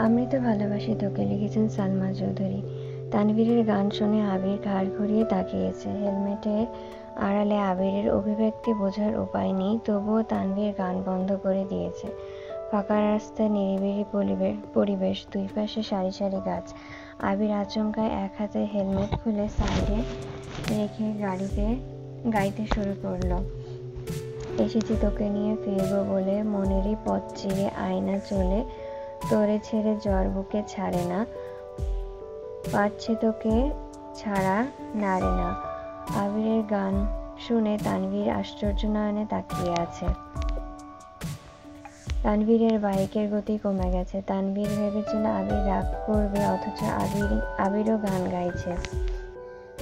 আমি তো ভালোবাসি তোকে লিখেছেন সালমা চৌধুরী। তানভীরের গান শুনে আবির ঘাড় ঘুরিয়ে তাকিয়েছে। হেলমেটের আড়ালে আবিরের অভিব্যক্তি বোঝার উপায় নেই, তবুও তানভীর গান বন্ধ করে দিয়েছে। ফাঁকা রাস্তা, নিরিবিলি পরিবেশ, দুই পাশে সারি সারি গাছ। আবির আচমকায় এক হাতে হেলমেট খুলে সাইডে রেখে গাইতে শুরু করলো। এসেছি তোকে নিয়ে ফিরবো বলে, মনেরই পথ চিরে আয়না চলে, তোরে ছেড়ে জ্বর বুকে ছাড়ে না, পাচ্ছে তোকে ছাড়া নারে না। আবিরের গান শুনে তানভীর আশ্চর্য নয়নে তাকিয়ে আছে। তানভীরের বাইকের গতি কমে গেছে। তানভীর ভেবেছিল আবির রাগ করবে, অথচ আবিরও গান গাইছে।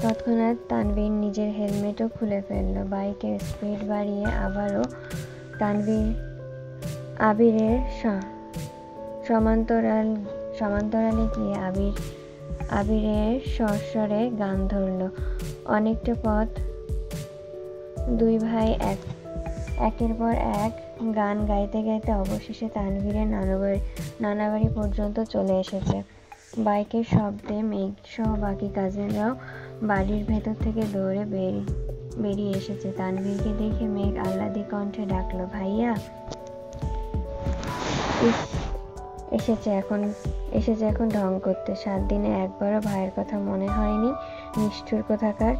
তৎক্ষণাৎ তানভীর নিজের হেলমেটও খুলে ফেলল। বাইকের স্পিড বাড়িয়ে আবিরের সমান্তরালে গিয়ে আবিরের স্বরে গান ধরল। অনেকটা পথ দুই ভাই একের পর এক গান গাইতে গাইতে অবশেষে তানভীরের নানাবাড়ি পর্যন্ত চলে এসেছে। বাইকের শব্দে মেঘ সহ বাকি কাজিনরাও বাড়ির ভেতর থেকে দৌড়ে বেরিয়ে এসেছে। তানভীরকে দেখে মেঘ আহ্লাদী কণ্ঠে ডাকলো, ভাইয়া। এসেছে এখন ঢং করতে। 7 দিনে একবারও ভাইয়ের কথা মনে হয়নি, নিষ্ঠুর কোথাকার।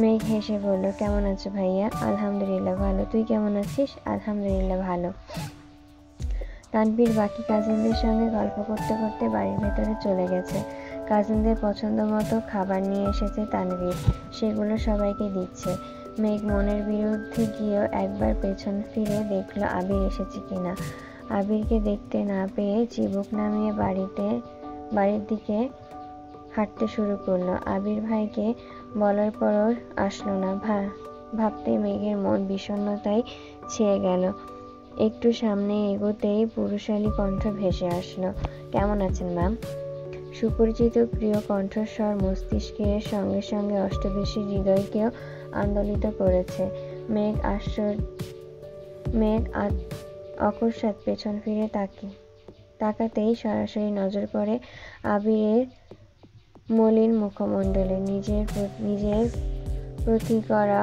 মেঘ হেসে বলল, কেমন আছো ভাইয়া? আলহামদুলিল্লাহ ভালো। তুই কেমন আছিস? আলহামদুলিল্লাহ ভালো। তানভীর বাকি কাজিনদের সঙ্গে গল্প করতে করতে বাড়ির ভেতরে চলে গেছে। কাজিনদের পছন্দ মতো খাবার নিয়ে এসেছে তানভীর, সেগুলো সবাইকে দিচ্ছে। মেঘ মনের বিরুদ্ধে গিয়েও একবার পেছন ফিরে দেখলো আবির এসেছে কিনা। আবিরকে দেখতে না পেয়ে চিবুক নামিয়ে বাড়ির দিকে হাঁটতে শুরু করলো। আবির ভাইকে বলার পরও আসলো না। ভাবতেই মেঘের মন বিষণ্ণতায় ছেয়ে গেল। একটু সামনে এগোতেই পুরুষালী কণ্ঠ ভেসে আসলো, কেমন আছেন ম্যাম? সুপরিচিত প্রিয় কণ্ঠস্বর মস্তিষ্কের সঙ্গে সঙ্গে অষ্টদশীর হৃদয়কেও আন্দোলিত করেছে। মেঘ অকস্মাৎ পেছন ফিরে তাকাতেই সরাসরি নজর পড়ে আবিরের মলিন মুখমণ্ডলে। নিজের প্রতি করা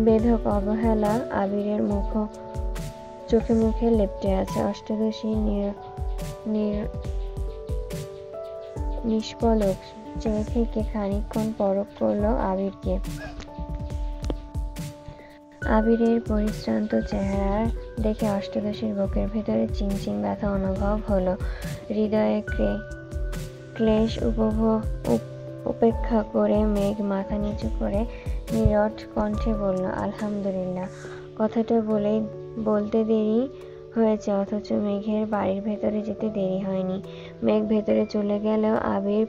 বেধক অবহেলা আবিরের চোখে মুখে লেপ্টে আছে। অষ্টাদশী নিষ্পলক চেয়ে থেকে খানিকক্ষণ পরখ করলো আবিরকে। আবিরের পরিশ্রান্ত চেহারা দেখে অষ্টাদশীর বুকের ভেতরে চিনচিন ব্যথা অনুভব হলো। হৃদয়ে ক্লেশ উপেক্ষা করে মেঘ মাথা নিচু করে নীরস কণ্ঠে বলল, আলহামদুলিল্লাহ। কথাটা বলতে দেরি হয়েছে, অথচ মেঘের বাড়ির ভেতরে যেতে দেরি হয়নি। মেঘ ভেতরে চলে গেলেও আবির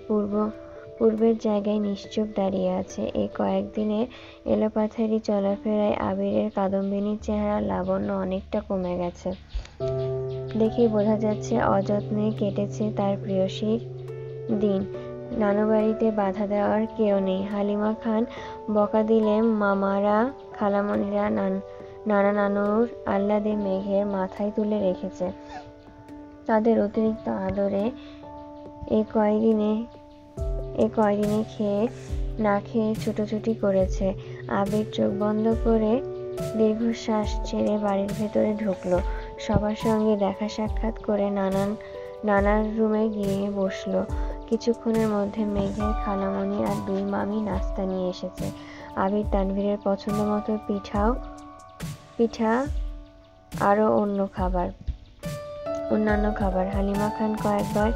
পূর্বের জায়গায় নিশ্চুপ দাঁড়িয়ে আছে। এই কয়েকদিনের এলোপাথারি চলাফেরায় আবিরের কাদম্বিনীর চেহারার লাবণ্য অনেকটা কমে গেছে। দেখেই বোঝা যাচ্ছে অযত্নে কেটেছে তার প্রেয়সীর দিন। নানুবাড়িতে বাধা দেওয়ার কেউ নেই। হালিমা খান বকা দিলে মামারা, খালামণিরা নানা নানুর আহ্লাদে মেঘের মাথায় তুলে রেখেছে। তাদের অতিরিক্ত আদরে এ কয়দিনে খেয়ে না খেয়ে ছুটোছুটি করেছে। আবির চোখ বন্ধ করে দীর্ঘশ্বাস ছেড়ে বাড়ির ভেতরে ঢুকলো। সবার সঙ্গে দেখা সাক্ষাৎ করে নানার রুমে গিয়ে বসলো। কিছুক্ষণের মধ্যে মেঘের খালামণি আর 2 মামি নাস্তা নিয়ে এসেছে। আবির তানভীরের পছন্দ মতো পিঠা আরও অন্যান্য খাবার। হালিমা খান কয়েকবার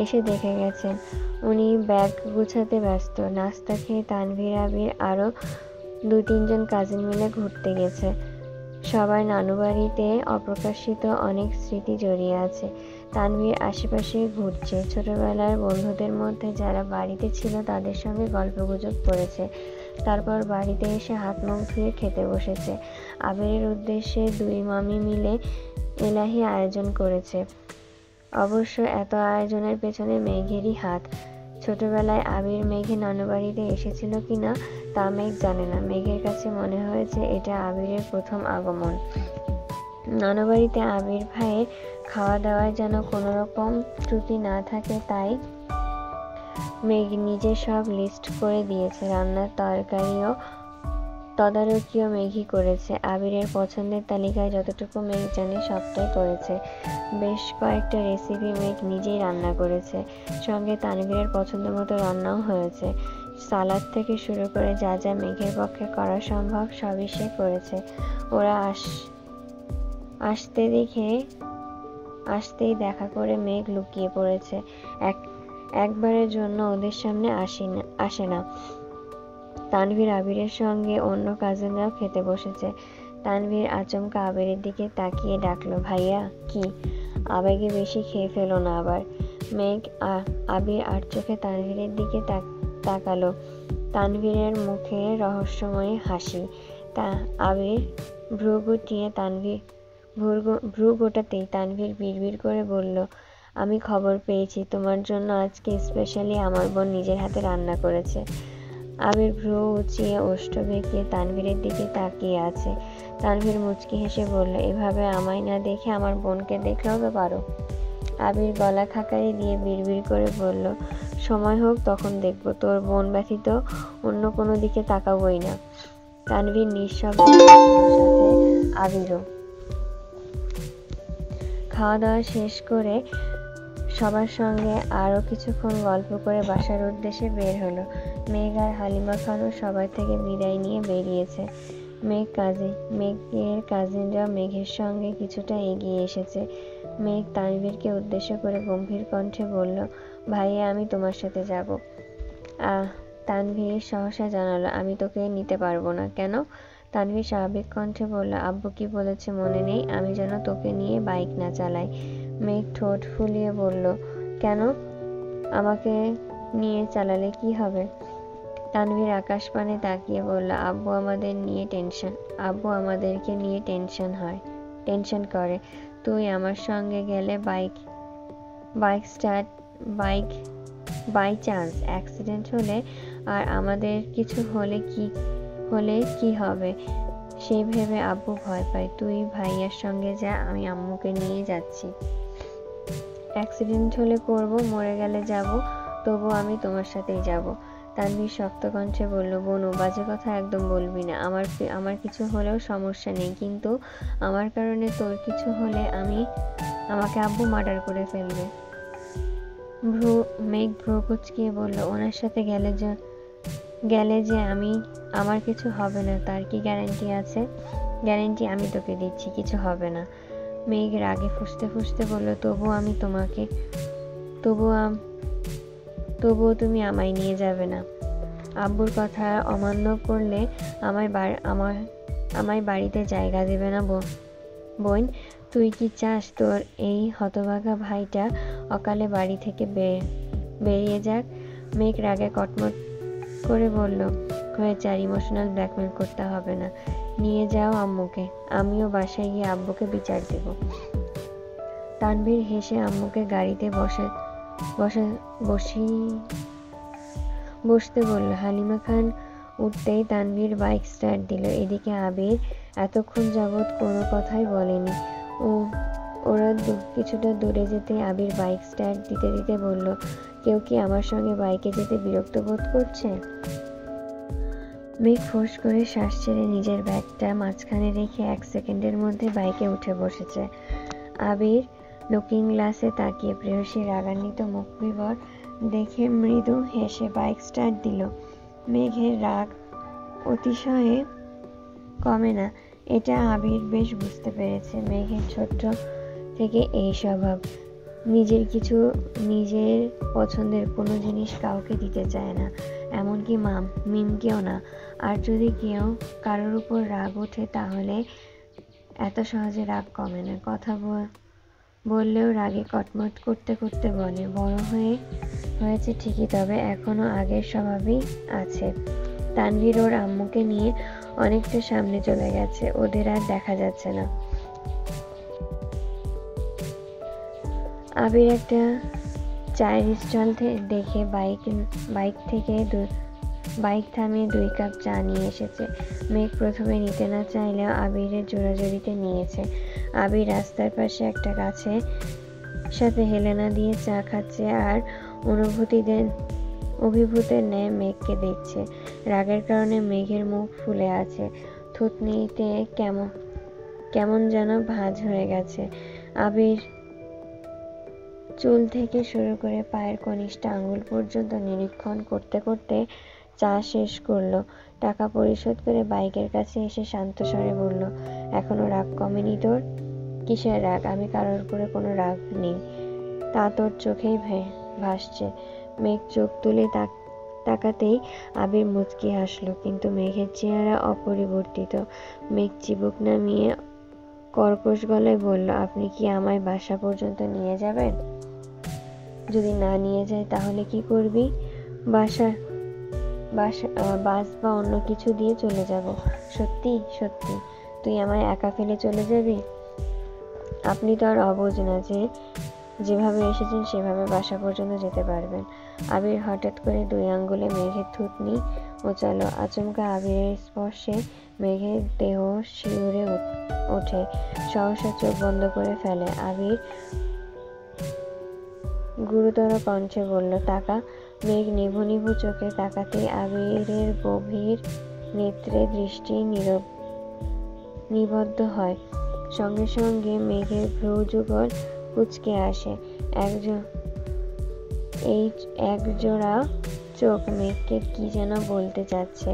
এসে দেখে গেছেন। উনি ব্যাগ গুছাতে ব্যস্ত। নাস্তা খেয়ে তানভীর, আবির আরও 2-3 জন কাজিন মিলে ঘুরতে গেছে। সবার নানুবাড়িতে অপ্রকাশিত অনেক স্মৃতি জড়িয়ে আছে। তানভীর আশেপাশে ঘুরছে। ছোটবেলার বন্ধুদের মধ্যে যারা বাড়িতে ছিল তাদের সঙ্গে গল্পগুজব করেছে। তারপর বাড়িতে এসে হাত মুখ ধুয়ে খেতে বসেছে। আবিরের উদ্দেশ্যে 2 মামি মিলে এলাহি আয়োজন করেছে। অবশ্য এত আয়োজনের পেছনে মেঘেরই হাত। ছোটবেলায় আবির মেঘের নানুবাড়িতে এসেছিল কিনা তা মেঘ জানে না। মেঘের কাছে মনে হয়েছে এটা আবিরের প্রথম আগমন। নানাবাড়িতে আবির ভাইয়ের খাওয়া দাওয়ায় যেন কোনো রকম ত্রুটি না থাকে, তাই মেঘ নিজে সব লিস্ট করে দিয়েছে। রান্নার তরকারিও তদারকিও মেঘই করেছে। আবিরের পছন্দের তালিকায় যতটুকু মেঘ জানে সবটাই করেছে। বেশ কয়েকটা রেসিপি মেঘ নিজেই রান্না করেছে, সঙ্গে তানভীরের পছন্দ মতো রান্নাও হয়েছে। সালাদ থেকে শুরু করে যা যা মেঘের পক্ষে করা সম্ভব সবই সে করেছে। ওরা আসতেই দেখা করে মেঘ লুকিয়ে পড়েছে। একবারের জন্য ওদের সামনে আসে না। তানভীর আবিরের সঙ্গে অন্য কাজিনরাও খেতে বসেছে। তানভীর আচমকা আবিরের দিকে তাকিয়ে ডাকলো, ভাইয়া। কি? আবেগে বেশি খেয়ে ফেলো না আবার। মেঘ আবির আর চোখে তানভীরের দিকে তাকালো। তানভীরের মুখে রহস্যময় হাসি। আবির ভ্রু গোটাতেই তানভীর বিড়বিড় করে বলল, আমি খবর পেয়েছি তোমার জন্য আজকে স্পেশালি আমার বোন নিজের হাতে রান্না করেছে। আবির ভ্রু উঁচিয়ে ওষ্ঠ বেঁকিয়ে তানভীরের দিকে তাকিয়ে আছে। তানভীর মুচকি হেসে বলল, এভাবে আমায় না দেখে আমার বোনকে দেখলেও তো পারো। আবির গলা খাকারি দিয়ে বিড়বিড় করে বলল, সময় হোক তখন দেখবো, তোর বোন ব্যথিত অন্য কোনো দিকে তাকাবোই না। তানভীর নিঃশব্দে সাথে আবিরও। খাওয়া দাওয়া শেষ করে সবার সঙ্গে আরও কিছুক্ষণ গল্প করে বাসার উদ্দেশ্যে বের হলো। মেঘ আর হালিমা খানও সবার থেকে বিদায় নিয়ে বেরিয়েছে। মেঘের কাজিনরা মেঘের সঙ্গে কিছুটা এগিয়ে এসেছে। মেঘ তানভীরকে উদ্দেশ্য করে গম্ভীর কণ্ঠে বলল, ভাইয়া আমি তোমার সাথে যাব। তানভীর সহসা জানালো, আমি তোকে নিতে পারবো না। কেন? তানভীর স্বাভাবিক কণ্ঠে বলল, আব্বু কি বলেছে মনে নেই? আমি যেন তোকে নিয়ে বাইক না চালাই। মেঘ ঠোঁট ফুলিয়ে বলল, কেন? আমাকে নিয়ে চালালে কি হবে? তানভীর আকাশপানে তাকিয়ে বলল, আব্বু আমাদেরকে নিয়ে টেনশন করে। তুই আমার সঙ্গে গেলে বাই চান্স অ্যাক্সিডেন্ট হলে আর আমাদের কিছু হলে কি হবে সেই ভেবে আব্বু ভয় পায়। তুই ভাইয়ার সঙ্গে যা, আমি আম্মুকে নিয়ে যাচ্ছি। অ্যাক্সিডেন্ট হলে করব, মরে গেলে যাব, তবু আমি তোমার সাথেই যাব। তানভীর শক্ত কণ্ঠে বলল, বনু বাজে কথা একদম বলবি না। আমার কিছু হলেও সমস্যা নেই, কিন্তু আমার কারণে তোর কিছু হলে আমাকে আব্বু মার্ডার করে ফেলবে। মেঘ ভ্রু কুঁচকিয়ে বলল, ওনার সাথে গেলে যে আমার কিছু হবে না তার কি গ্যারান্টি আছে? গ্যারান্টি আমি তোকে দিচ্ছি, কিছু হবে না। মেঘ রাগে ফুঁসতে বলল, তবুও তুমি আমায় নিয়ে যাবে না? আব্বুর কথা অমান্য করলে আমায় বাড়িতে জায়গা দেবে না বোন? তুই কি চাস তোর এই হতভাগা ভাইটা অকালে বাড়ি থেকে বেরিয়ে যাক? মেঘ রাগে কটমট করে বলল, হয়েছে, আর ইমোশনাল ব্ল্যাকমেল করতে হবে না। নিয়ে যাও আম্মুকে, আমিও বাসায় গিয়ে আব্বুকে বিচার দেব। তানভীর হেসে আম্মুকে গাড়িতে বসতে বলল। হালিমা খান উঠতেই তানভীর বাইক স্টার্ট দিল। এদিকে আবির এতক্ষণ যাবৎ কোনো কথাই বলেনি। ওরা কিছুটা দূরে যেতে আবির বাইক স্টার্ট দিতে বলল, কেউ কি আমার সঙ্গে বাইকে যেতে বিরক্ত বোধ করছে? মেঘ ফোঁস করে শ্বাস ছেড়ে নিজের ব্যাগটা মাঝখানে রেখে 1 সেকেন্ডের মধ্যে বাইকে উঠে বসেছে। আবির লুকিং গ্লাসে তাকিয়ে প্রেয়সীর রাগান্বিত মুখ বিবর দেখে মৃদু হেসে বাইক স্টার্ট দিল। মেঘের রাগ অতিশয়ে কমে না, এটা আবির বেশ বুঝতে পেরেছে। মেঘের ছোট্ট থেকে এই স্বভাব, নিজের পছন্দের কোনো জিনিস কাউকে দিতে চায় না, এমনকি মিমকেও না। আর যদি কারোর উপর রাগ ওঠে তাহলে এত সহজে রাগ কমে না। কথা বললেও রাগে কটমট করতে বলে। বড় হয়েছে ঠিকই, তবে এখনো আগের স্বভাবই আছে। তানভীর ওর আম্মুকে নিয়ে অনেকটা সামনে চলে গেছে, ওদের আর দেখা যাচ্ছে না। আবির একটা চায়ের স্টল দেখে বাইক থামিয়ে 2 কাপ চা নিয়ে এসেছে। মেঘ প্রথমে নিতে না চাইলেও আবিরের জোরাজোরিতে নিয়েছে। আবির রাস্তার পাশে একটা গাছে সাথে হেলেনা দিয়ে চা খাচ্ছে আর অভিভূতের ন্যায় মেঘকে দেখছে। রাগের কারণে মেঘের মুখ ফুলে আছে, থুতনিতে কেমন যেন ভাঁজ হয়ে গেছে। আবির চুল থেকে শুরু করে পায়ের কনিষ্ঠ আঙ্গুল পর্যন্ত নিরীক্ষণ করতে করতে চা শেষ করলো। টাকা পরিশোধ করে বাইকের কাছে এসে শান্ত স্বরে বলল, এখনো রাগ কমেনি তোর? কিসের রাগ? আমি কারোর উপরে কোনো রাগ নেই, তা তোর চোখেই ভাসছে। মেঘ চোখ তুলে তাকাতেই আবির মুচকি হাসলো, কিন্তু মেঘের চেহারা অপরিবর্তিত। মেঘ চিবুক নামিয়ে কর্কশ গলায় বলল, আপনি কি আমায় বাসা পর্যন্ত নিয়ে যাবেন? যদি না নিয়ে যাই তাহলে কি করবি? বাস বা অন্য কিছু দিয়ে চলে যাব। সত্যি সত্যি? তুই আমায় একা ফেলে চলে যাবি? আপনি তো আর অবুঝ না যে যেভাবে এসেছেন সেভাবে বাসা পর্যন্ত যেতে পারবেন। আবির হঠাৎ করে 2 আঙ্গুলে মেঘের থুতনি ওচালো। আচমকা আবিরের স্পর্শে মেঘের দেহ শিউরে ওঠে, সহসা চোখ বন্ধ করে ফেলে। আবির গুরুতর কণ্ঠে বলল, তাকা। মেঘ নিভু নিভু চোখে তাকাতেই আবিরের গভীর নেত্রে দৃষ্টি নিবদ্ধ হয়। সঙ্গে সঙ্গে মেঘের ভ্রূযুগল কুঁচকে আসে। একজোড়া চোখ মেঘকে কি যেন বলতে চাচ্ছে।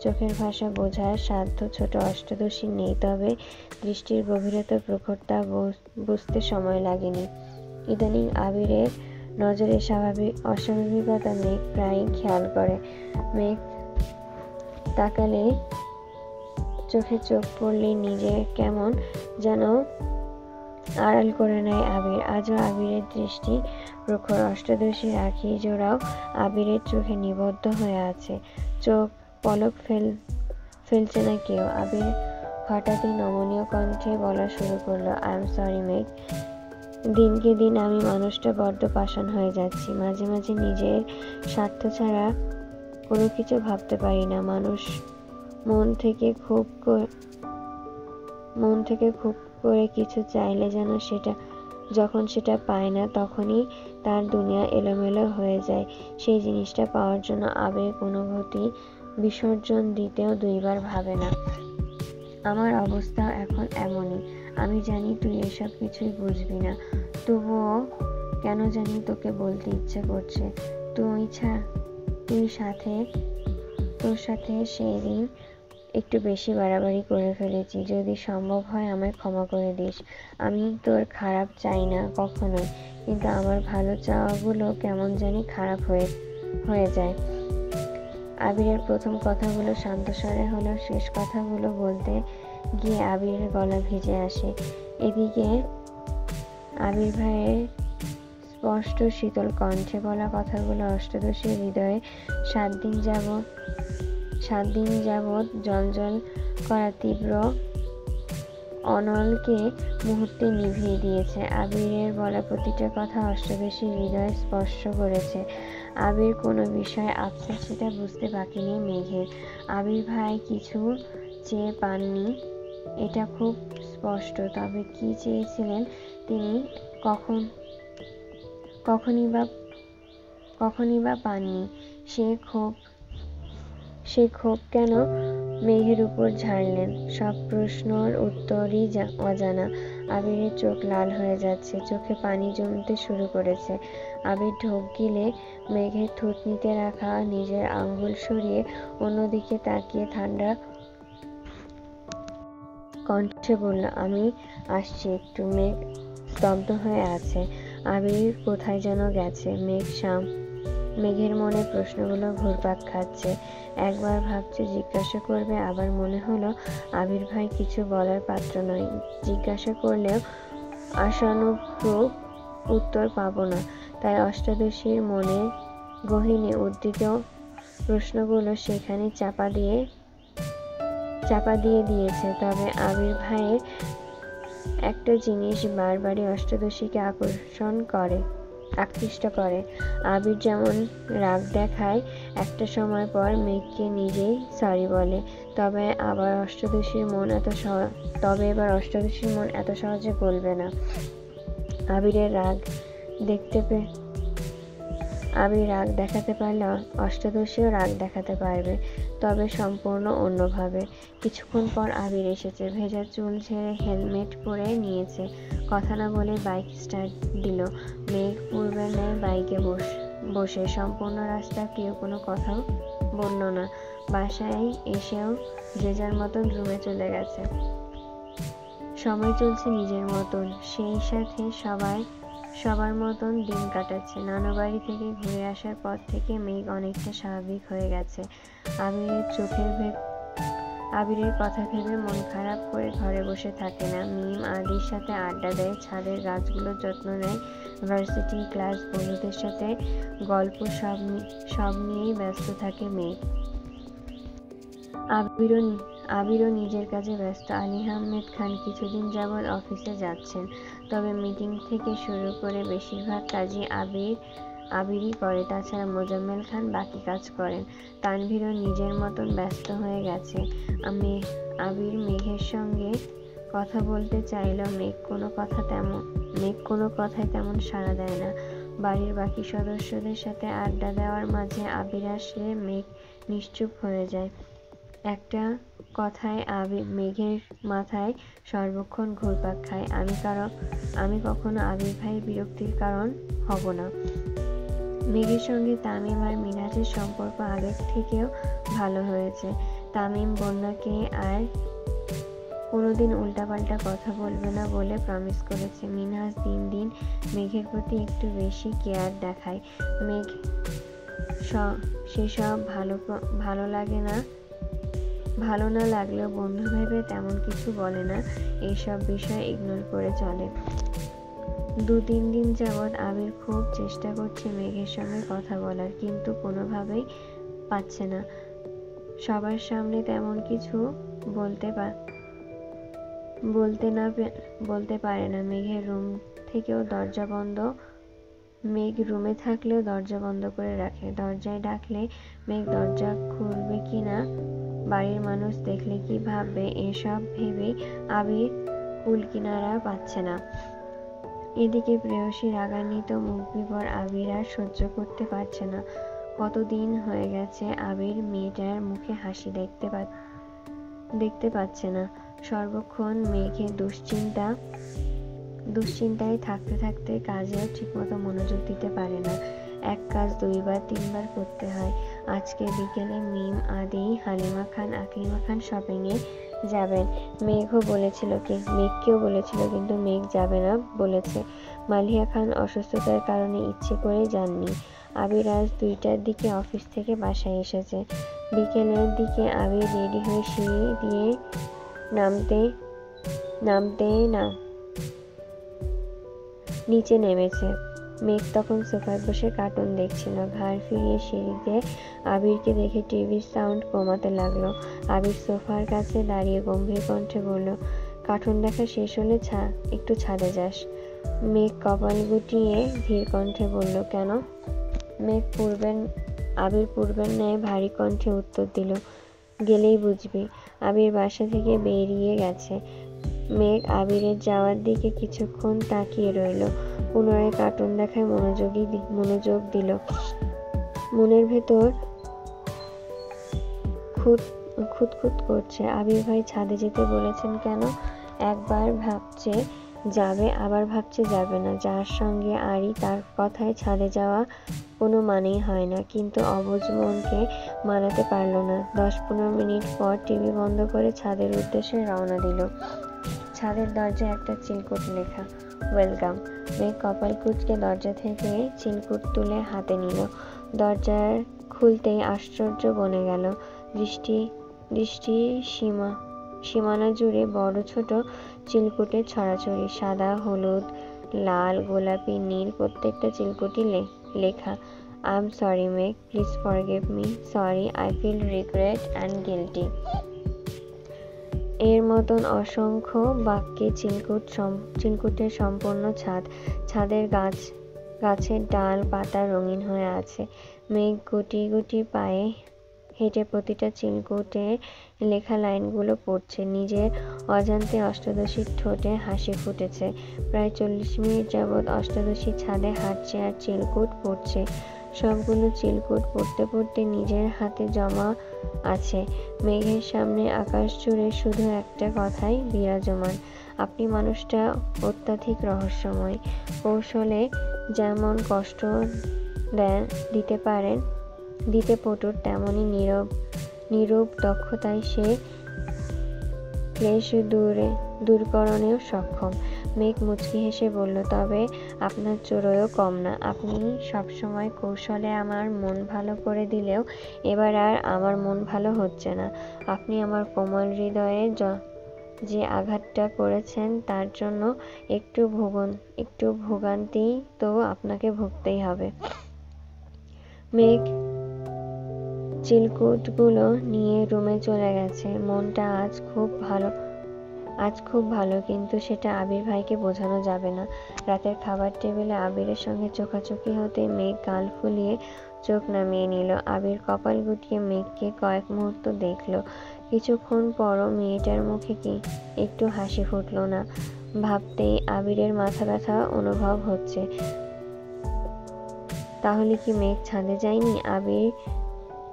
চোখের ভাষা বোঝার সাধ্য ছোট অষ্টাদশীর নেই, তবে দৃষ্টির গভীরতা প্রখরতা বুঝতে সময় লাগেনি। ইদানিং আবিরের নজরে অস্বাভাবিকতা মেঘ প্রায়ই খেয়াল করে। মেঘ তাকালে, চোখে চোখ পড়লেই নিজে কেমন যেন আড়াল করে নেয় আবির। আজও আবিরের দৃষ্টি প্রখর, অষ্টাদশীর আঁখি জোড়াও আবিরের চোখে নিবদ্ধ হয়ে আছে। চোখ পলক ফেলছে না কেউ। আবির হঠাৎই নমনীয় কণ্ঠে বলা শুরু করলো, আই এম সরি মেঘ। দিনকে দিন আমি মানুষটা বড্ড পাষাণ হয়ে যাচ্ছি। মাঝে মাঝে নিজের স্বার্থ ছাড়া কোনো কিছু ভাবতে পারি না। মানুষ মন থেকে খুব করে কিছু চাইলে যেন যখন সেটা পায় না তখনই তার দুনিয়া এলোমেলো হয়ে যায়। সেই জিনিসটা পাওয়ার জন্য আবেগ অনুভূতি বিসর্জন দিতেও 2 বার ভাবে না। আমার অবস্থা এখন এমনই। আমি জানি তুই এসব কিছুই বুঝবি না, তবুও কেন জানি তোকে বলতে ইচ্ছে করছে। তোর সাথে সেই দিন একটু বেশি বাড়াবাড়ি করে ফেলেছি। যদি সম্ভব হয় আমায় ক্ষমা করে দিস। আমি তোর খারাপ চাই না কখনোই, কিন্তু আমার ভালো চাওয়াগুলো কেমন জানি খারাপ হয়ে যায়। আবিরের প্রথম কথাগুলো শান্ত স্বরে হলেও শেষ কথাগুলো বলতে গিয়ে আবিরের গলা ভিজে আসে। এদিকে আবির ভাইয়ের স্পষ্ট শীতল কণ্ঠে বলা কথাগুলো অষ্টাদশীর হৃদয়ে 7 দিন যাবৎ জ্বলজ্বল করা তীব্র অনলকে মুহূর্তে নিভিয়ে দিয়েছে। আবিরের বলা প্রতিটা কথা অষ্টাদশীর হৃদয়ে স্পর্শ করেছে। আবির কোনো বিষয়ে আপসেট সেটা বুঝতে বাকি নেই মেঘের। আবির ভাই কিছু চেয়ে পাননি, এটা খুব স্পষ্ট। তবে কি চেয়েছিলেন তিনি কখনই বা পাননি। সে ক্ষোভ কেন মেঘের উপর ঝাড়লেন? সব প্রশ্নর উত্তরই অজানা। আবিরের চোখ লাল হয়ে যাচ্ছে, চোখে পানি জমতে শুরু করেছে। আবির ঢোক গিলে মেঘের থুতনিতে রাখা নিজের আঙ্গুল সরিয়ে অন্যদিকে তাকিয়ে ঠান্ডা কণ্ঠে বলল, আমি আসছি একটু। মেঘ স্তব্ধ হয়ে আছে। আবির কোথায় যেন গেছে। মেঘের মনে প্রশ্নগুলো ঘুরপাক খাচ্ছে। একবার ভাবছে জিজ্ঞাসা করবে, আবার মনে হলো আবির ভাই কিছু বলার পাত্র নয়। জিজ্ঞাসা করলেও আশানুরূপ উত্তর পাবো না। তাই অষ্টাদশীর মনে গহীনে উদ্ধৃত প্রশ্নগুলো সেখানে চাপা দিয়ে দিয়েছে। তবে আবির ভাইয়ের একটা জিনিস বারবারই অষ্টাদশীকে আকর্ষণ করে। আকৃষ্ট করে। আবির যেমন রাগ দেখায় একটা সময় পর মেঘকে নিজেই সরি বলে, তবে এবার অষ্টাদশীর মন এত সহজে গলবে না। আবির রাগ দেখাতে পারলে অষ্টাদশীও রাগ দেখাতে পারবে, তবে সম্পূর্ণ অন্যভাবে। কিছুক্ষণ পর আবির এসেছে। ভেজা চুল ঝেড়ে হেলমেট পরে নিয়েছে। কথা না বলে বাইক স্টার্ট দিল। মেঘ পূর্বের ন্যায় বাইকে বসে সম্পূর্ণ রাস্তা কেউ কোনো কথাও বলল না। বাসায় এসেও যে যার মতন রুমে চলে গেছে। সময় চলছে নিজের মতন, সেই সাথে সবার মতন দিন কাটাচ্ছে। নানু বাড়ি থেকে ঘুরে আসার পর থেকে মেঘ অনেকটা স্বাভাবিক হয়ে গেছে। আবিরের কথা ভেবে মন খারাপ করে ঘরে বসে থাকে না। মিম আদির সাথে আড্ডা দেয়, ছাদের গাছগুলোর যত্ন নেয়, ভার্সিটি ক্লাস, বন্ধুদের সাথে গল্প, সব নিয়েই ব্যস্ত থাকে মেঘ। আবিরও নিজের কাজে ব্যস্ত। আলী আহমেদ খান কিছুদিন যাবৎ অফিসে যাচ্ছেন, তবে মিটিং থেকে শুরু করে বেশিরভাগ কাজই আবিরই করে। তাছাড়া মোজাম্মেল খান বাকি কাজ করেন। তানভীরও নিজের মতন ব্যস্ত হয়ে গেছে। আবির মেঘের সঙ্গে কথা বলতে চাইলেও মেঘ কোনো কথায় তেমন সাড়া দেয় না। বাড়ির বাকি সদস্যদের সাথে আড্ডা দেওয়ার মাঝে আবির আসলে মেঘ নিশ্চুপ হয়ে যায়। একটা কথায় মেঘের মাথায় সর্বক্ষণ ঘুরপাক খায়, আমি কখনো আবির ভাইয়ের বিরক্তির কারণ হব না। মেঘের সঙ্গে তামিম আর মিনহাজের সম্পর্ক আগের থেকেও ভালো হয়েছে। তামিম বন্যাকে আর কোনোদিন উল্টাপাল্টা কথা বলবে না বলে প্রমিস করেছে। মিনহাজ দিন দিন মেঘের প্রতি একটু বেশি কেয়ার দেখায়। মেঘ সেসব ভালো না লাগলেও বন্ধু ভেবে তেমন কিছু বলে না, এইসব বিষয় ইগনোর করে চলে। 2-3 দিন যাবৎ আবির খুব চেষ্টা করছে মেঘের সঙ্গে কথা বলার, কিন্তু কোনোভাবেই পাচ্ছে না। সবার সামনে তেমন কিছু বলতে পারে না। মেঘ রুমে থাকলেও দরজা বন্ধ করে রাখে। দরজায় ডাকলে মেঘ দরজা খুলবে কিনা, বাড়ির মানুষ দেখলে কি ভাববে, এসব ভেবেই আবির কুলকিনারা পাচ্ছে না। এদিকে প্রেয়সী রাগান্বিত মুখ বিবর আবির আর সহ্য করতে পারছে না। কতদিন হয়ে গেছে আবির মেয়েটার মুখে হাসি দেখতে পাচ্ছে না। সর্বক্ষণ মেঘে দুশ্চিন্তায় থাকতে থাকতে কাজেও ঠিকমতো মনোযোগ দিতে পারে না। এক কাজ 2-3 বার করতে হয়। আজকে বিকেলে মিম আদি, হালিমা খান, আকলিমা খান শপিংয়ে যাবেন। মেঘকেও বলেছিল, কিন্তু মেঘ যাবে না বলেছে। মালিহা খান অসুস্থতার কারণে ইচ্ছে করে যাননি। আবির আজ 2টার দিকে অফিস থেকে বাসায় এসেছে। বিকেলের দিকে আবির রেডি হয়ে সিঁড়ি দিয়ে নিচে নেমেছে। মেঘ তখন সোফায় বসে কার্টুন দেখছিল। ঘাড় ফিরিয়ে সিঁড়িতে আবিরকে দেখে টিভির সাউন্ড কমাতে লাগলো। আবির সোফার কাছে দাঁড়িয়ে গম্ভীর কণ্ঠে বলল, কার্টুন দেখা শেষ হলে একটু ছাদে যাস। মেঘ কপাল গুটিয়ে ধীর কণ্ঠে বলল, কেন? আবির পূর্বের ন্যায় ভারী কণ্ঠে উত্তর দিল, গেলেই বুঝবি। আবির বাসা থেকে বেরিয়ে গেছে। মেঘ আবিরের যাওয়ার দিকে কিছুক্ষণ তাকিয়ে রইল। পুনরায় কার্টুন দেখায় মনোযোগ দিল। মনের ভেতর খুঁতখুত করছে। আবির ভাই ছাদে যেতে বলেছেন কেন? একবার ভাবছে যাবে, আবার ভাবছে যাবে না। যার সঙ্গে আড়ি তার কথায় ছাদে যাওয়া কোনো মানেই হয় না, কিন্তু অবুঝ মনকে মানাতে পারল না। 10-15 মিনিট পর টিভি বন্ধ করে ছাদের উদ্দেশ্যে রওনা দিল। ছাদের দরজায় একটা চিলকুট লেখা, ওয়েলকাম। মেঘ কপাল কুঁচকে দরজা থেকে চিলকুট তুলে হাতে নিল। দরজার খুলতেই আশ্চর্য বনে গেল। দৃষ্টি সীমানা জুড়ে বড় ছোট চিলকুটের ছড়াছড়ি। সাদা, হলুদ, লাল, গোলাপি, নীল, প্রত্যেকটা চিলকুটি লেখা, I am sorry Megh, please forgive me, sorry, I feel regret and guilty. এর মতন অসংখ্য বাক্যে চিলকুটের সম্পূর্ণ ছাদের গাছের ডাল পাতা রঙিন হয়ে আছে। মেঘ গুটি গুটি পায়ে হেঁটে প্রতিটা চিলকুটে লেখা লাইনগুলো পড়ছে। নিজের অজান্তে অষ্টাদশীর ঠোঁটে হাসি ফুটেছে। প্রায় 40 মিনিট যাবৎ অষ্টাদশী ছাদে হাঁটছে আর চিলকুট পড়ছে। সবগুলো চিলকুট পড়তে পড়তে নিজের হাতে জমা আছে। মেঘের সামনে আকাশ জুড়ে শুধু একটা কথাই বিরাজমান, আপনি মানুষটা অত্যাধিক রহস্যময়। কৌশলে যেমন কষ্ট দিতে পটুর, তেমনি নীরব দক্ষতায় সে ক্লেশ দূরকরণেও সক্ষম। মেঘ মুচকি হেসে বলল, তবে আপনার চোরও কম না। আপনি সবসময় কৌশলে আমার মন ভালো করে দিলেও এবার আর আমার মন ভালো হচ্ছে না। আপনি আমার কোমল হৃদয়ে যে আঘাতটা করেছেন তার জন্য একটু ভোগান্তি তো আপনাকে ভুগতেই হবে। মেঘ চিলকুটগুলো নিয়ে রুমে চলে গেছে। মনটা আজ খুব ভালো, কিন্তু সেটা আবির ভাইকে বোঝানো যাবে না। রাতের খাবার টেবিলে আবিরের সঙ্গে চোখাচোখি হতে মেঘ গাল ফুলিয়ে চোখ নামিয়ে নিল। আবির কপাল গুটিয়ে মেঘকে কয়েক মুহূর্ত দেখল। কিছুক্ষণ পরও মেয়েটার মুখে কি একটু হাসি ফুটল না। ভাবতেই আবিরের মাথা ব্যথা অনুভব হচ্ছে। তাহলে কি মেঘ ছাদে যায়নি? আবির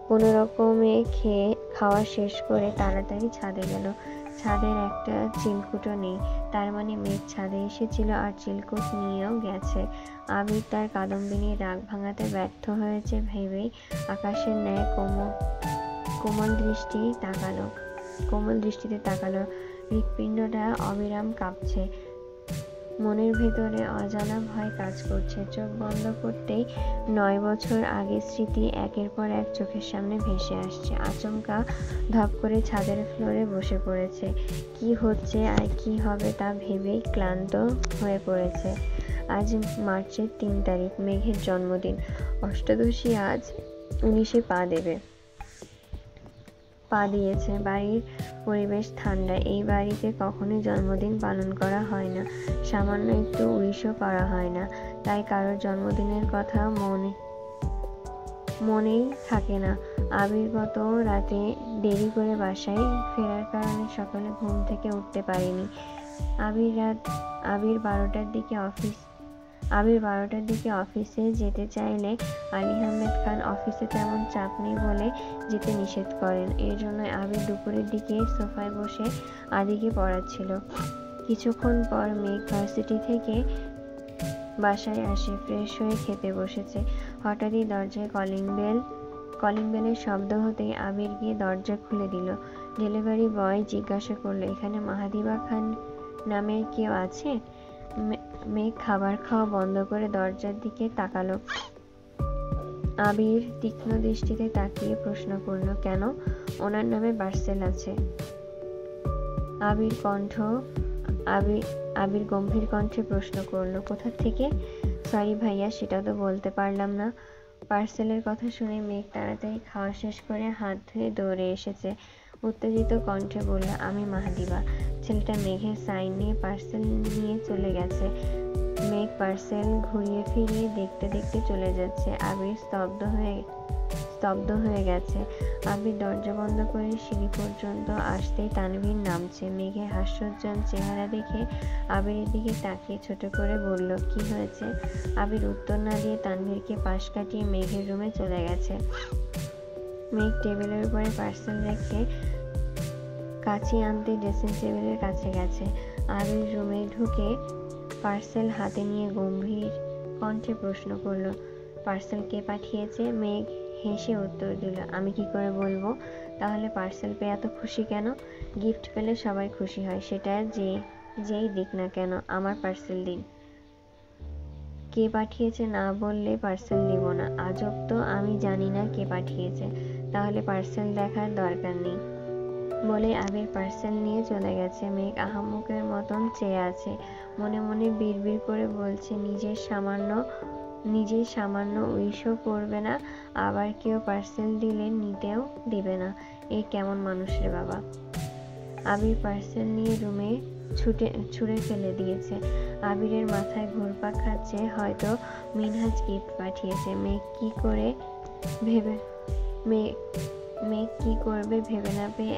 কোনোরকমে খাওয়া শেষ করে তাড়াতাড়ি ছাদে গেল। ছাদের একটা চিলকুটও নেই। তার মানে মেঘ ছাদে এসেছিল আর চিলকুট নিয়েও গেছে। আবির তার কাদম্বিনীর রাগ ভাঙাতে ব্যর্থ হয়েছে ভেবেই আকাশের ন্যায় কোমল দৃষ্টিতে তাকালো। হৃৎপিণ্ডটা অবিরাম কাঁপছে। মনের ভেতরে অজানা ভয় কাজ করছে। চোখ বন্ধ করতেই 9 বছর আগের স্মৃতি একের পর এক চোখের সামনে ভেসে আসছে। আচমকা ধপ করে ছাদের ফ্লোরে বসে পড়েছে। কি হচ্ছে আর কি হবে তা ভেবেই ক্লান্ত হয়ে পড়েছে। আজ মার্চের 3 তারিখ, মেঘের জন্মদিন। অষ্টাদশী আজ 19-এ পা দিয়েছে। বাড়ির পরিবেশ ঠান্ডা। এই বাড়িতে কখনোই জন্মদিন পালন করা হয় না, সামান্য একটু উইশও করা হয় না। তাই কারোর জন্মদিনের কথা মনেই থাকে না। আবির গত রাতে দেরি করে বাসায় ফেরার কারণে সকালে ঘুম থেকে উঠতে পারেনি। আবির 12টার দিকে অফিসে যেতে চাইলে আলী আহমেদ খান অফিসে তেমন চাপ নেই বলে যেতে নিষেধ করেন। এর জন্য আবির দুপুরের দিকে সোফায় বসে আদিকে পড়াচ্ছিল। কিছুক্ষণ পর মেঘ ভার্সিটি থেকে বাসায় আসে, ফ্রেশ হয়ে খেতে বসেছে। হঠাৎই দরজায় কলিং বেলের শব্দ হতেই আবির গিয়ে দরজা খুলে দিল। ডেলিভারি বয় জিজ্ঞাসা করলো, এখানে মাহাদিবা খান নামের কেউ আছে? মেঘ খাবার খাওয়া বন্ধ করে দরজার দিকে তাকালো। আবির তীক্ষ্ণ দৃষ্টিতে তাকিয়ে প্রশ্ন করল, কেন? ওনার নামে পার্সেল আছে। আবির গম্ভীর কণ্ঠে প্রশ্ন করলো, কোথা থেকে? সরি ভাইয়া, সেটা তো বলতে পারলাম না। পার্সেলের কথা শুনে মেঘ তাড়াতাড়ি খাওয়া শেষ করে হাত ধুয়ে দৌড়ে এসেছে। উত্তেজিত কণ্ঠে বলল, আমি মাহাদিবা। ছেলেটা মেঘের সাইন নিয়ে পার্সেল নিয়ে চলে গেছে। মেঘ পার্সেল ঘুরিয়ে ফিরিয়ে দেখতে দেখতে চলে যাচ্ছে। আবির স্তব্ধ হয়ে গেছে। আবির দরজা বন্ধ করে সিঁড়ি পর্যন্ত আসতেই তানভীর নামছে। মেঘের হাস্যোজ্জ্বল চেহারা দেখে আবিরের দিকে তাকিয়ে ছোট করে বলল, কি হয়েছে? আবির উত্তর না দিয়ে তানভীরকে পাশ কাটিয়ে মেঘের রুমে চলে গেছে। মেঘ টেবিলের উপরে পার্সেল রেখে কাঁচি আনতে ড্রেসিং টেবিলের কাছে গেছে। আবির রুমে ঢুকে পার্সেল হাতে নিয়ে গম্ভীর কণ্ঠে প্রশ্ন করলো, পার্সেল কে পাঠিয়েছে? মেঘ হেসে উত্তর দিল, আমি কি করে বলবো? তাহলে পার্সেল পেয়ে এত খুশি কেন? গিফট পেলে সবাই খুশি হয়, সেটা যেই দিক না কেন। আমার পার্সেল দিন। কে পাঠিয়েছে না বললে পার্সেল দিব না। আজব তো, আমি জানি না কে পাঠিয়েছে, তাহলে পার্সেল দেখার দরকার নেই বলে আবির পার্সেল নিয়ে চলে গেছে। মেঘ আহাম্মকের মতন চেয়ে আছে। মনে মনে বিড়বিড় করে বলছে, নিজের সামান্য উইশও করবে না, আবার কেউ পার্সেল দিলে নিতেও দিবে না। এ কেমন মানুষ রে বাবা। আবির পার্সেল নিয়ে রুমে ছুঁড়ে ফেলে দিয়েছে। আবিরের মাথায় ঘুরপাক খাচ্ছে, হয়তো মিনহাজ গিফট পাঠিয়েছে। মেঘ কি করবে ভেবে না পেয়ে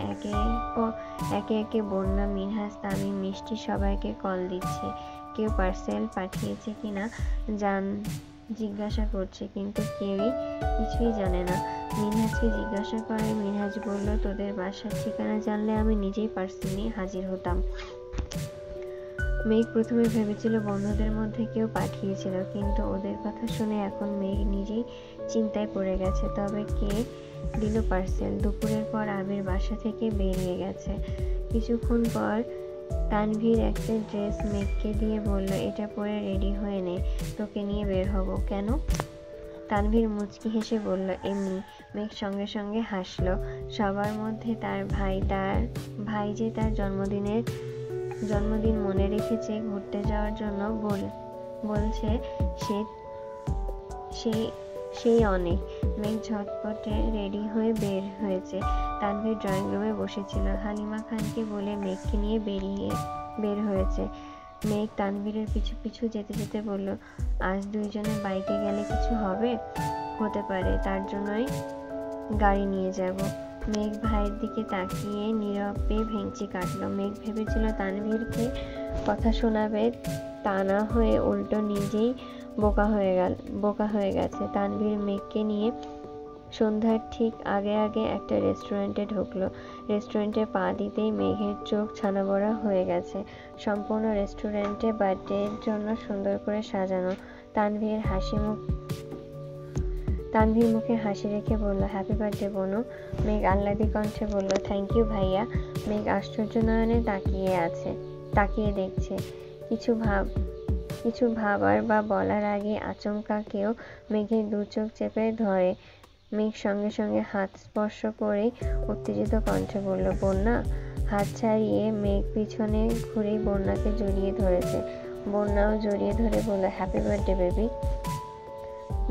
একে একে বন্যা, মিনহাজ, তামিম, মিষ্টি সবাইকে কল দিচ্ছে। কেউ পার্সেল পাঠিয়েছে কিনা জিজ্ঞাসা করছে, কিন্তু কেউই কিছুই জানে না। মিনহাজকে জিজ্ঞাসা করে, মিনহাজ বলল, তোদের বাসার ঠিকানা জানলে আমি নিজেই পার্সেল নিয়ে হাজির হতাম। মেঘ প্রথমে ভেবেছিল বন্ধুদের মধ্যে কেউ পাঠিয়েছিল, কিন্তু ওদের কথা শুনে এখন মেঘ নিজেই চিন্তায় পড়ে গেছে। তবে কে দিল পার্সেল? দুপুরের পর আবির বাসা থেকে বেরিয়ে গেছে। কিছুক্ষণ পর তানভীর একটা ড্রেস মেঘকে দিয়ে বলল, এটা পরে রেডি হয়ে নে, তোকে নিয়ে বের হব। কেন? তানভীর মুচকি হেসে বলল, এমনি। মেঘ সঙ্গে সঙ্গে হাসলো। সবার মধ্যে তার ভাই যে তার জন্মদিন মনে রেখেছে, ঘুরতে যাওয়ার জন্য বলছে, সেই অনেক। মেঘ ঝটপটে রেডি হয়ে বের হয়েছে। তানভীর ড্রয়িং রুমে বসেছিল। হালিমা খানকে বলে মেঘকে নিয়ে বের হয়েছে। মেঘ তানভীরের পিছু পিছু যেতে যেতে বলল, আজ দুইজনে বাইকে গেলে কিছু হবে? হতে পারে, তার জন্যই গাড়ি নিয়ে যাব। মেঘ ভাইয়ের দিকে তাকিয়ে নীরবে ভেঙচি কাটল। মেঘ ভেবেছিল তানভীরকে কথা শোনাবে, তা না হয়ে উল্টো নিজেই বোকা হয়ে গেছে। তানভীর মেঘকে নিয়ে সন্ধ্যার ঠিক আগে আগে একটা রেস্টুরেন্টে ঢুকলো। রেস্টুরেন্টে পা দিতেই মেঘের চোখ ছানাবড়া হয়ে গেছে। সম্পূর্ণ রেস্টুরেন্টে বার্থডের জন্য সুন্দর করে সাজানো। তানভীর মুখে হাসি রেখে বলল, হ্যাপি বার্থডে বনু। মেঘ আহ্লাদি কণ্ঠে বলল, থ্যাংক ইউ ভাইয়া। মেঘ আশ্চর্য নয়নে তাকিয়ে দেখছে। কিছু ভাবার বা বলার আগে আচমকা কেউ মেঘের দু চোখ চেপে ধরে। মেঘ সঙ্গে সঙ্গে হাত স্পর্শ করেই উত্তেজিত কণ্ঠে বলল, বন্যা। হাত ছাড়িয়ে মেঘ পিছনে ঘুরেই বন্যাকে জড়িয়ে ধরেছে। বন্যাও জড়িয়ে ধরে বলল, হ্যাপি বার্থডে বেবি।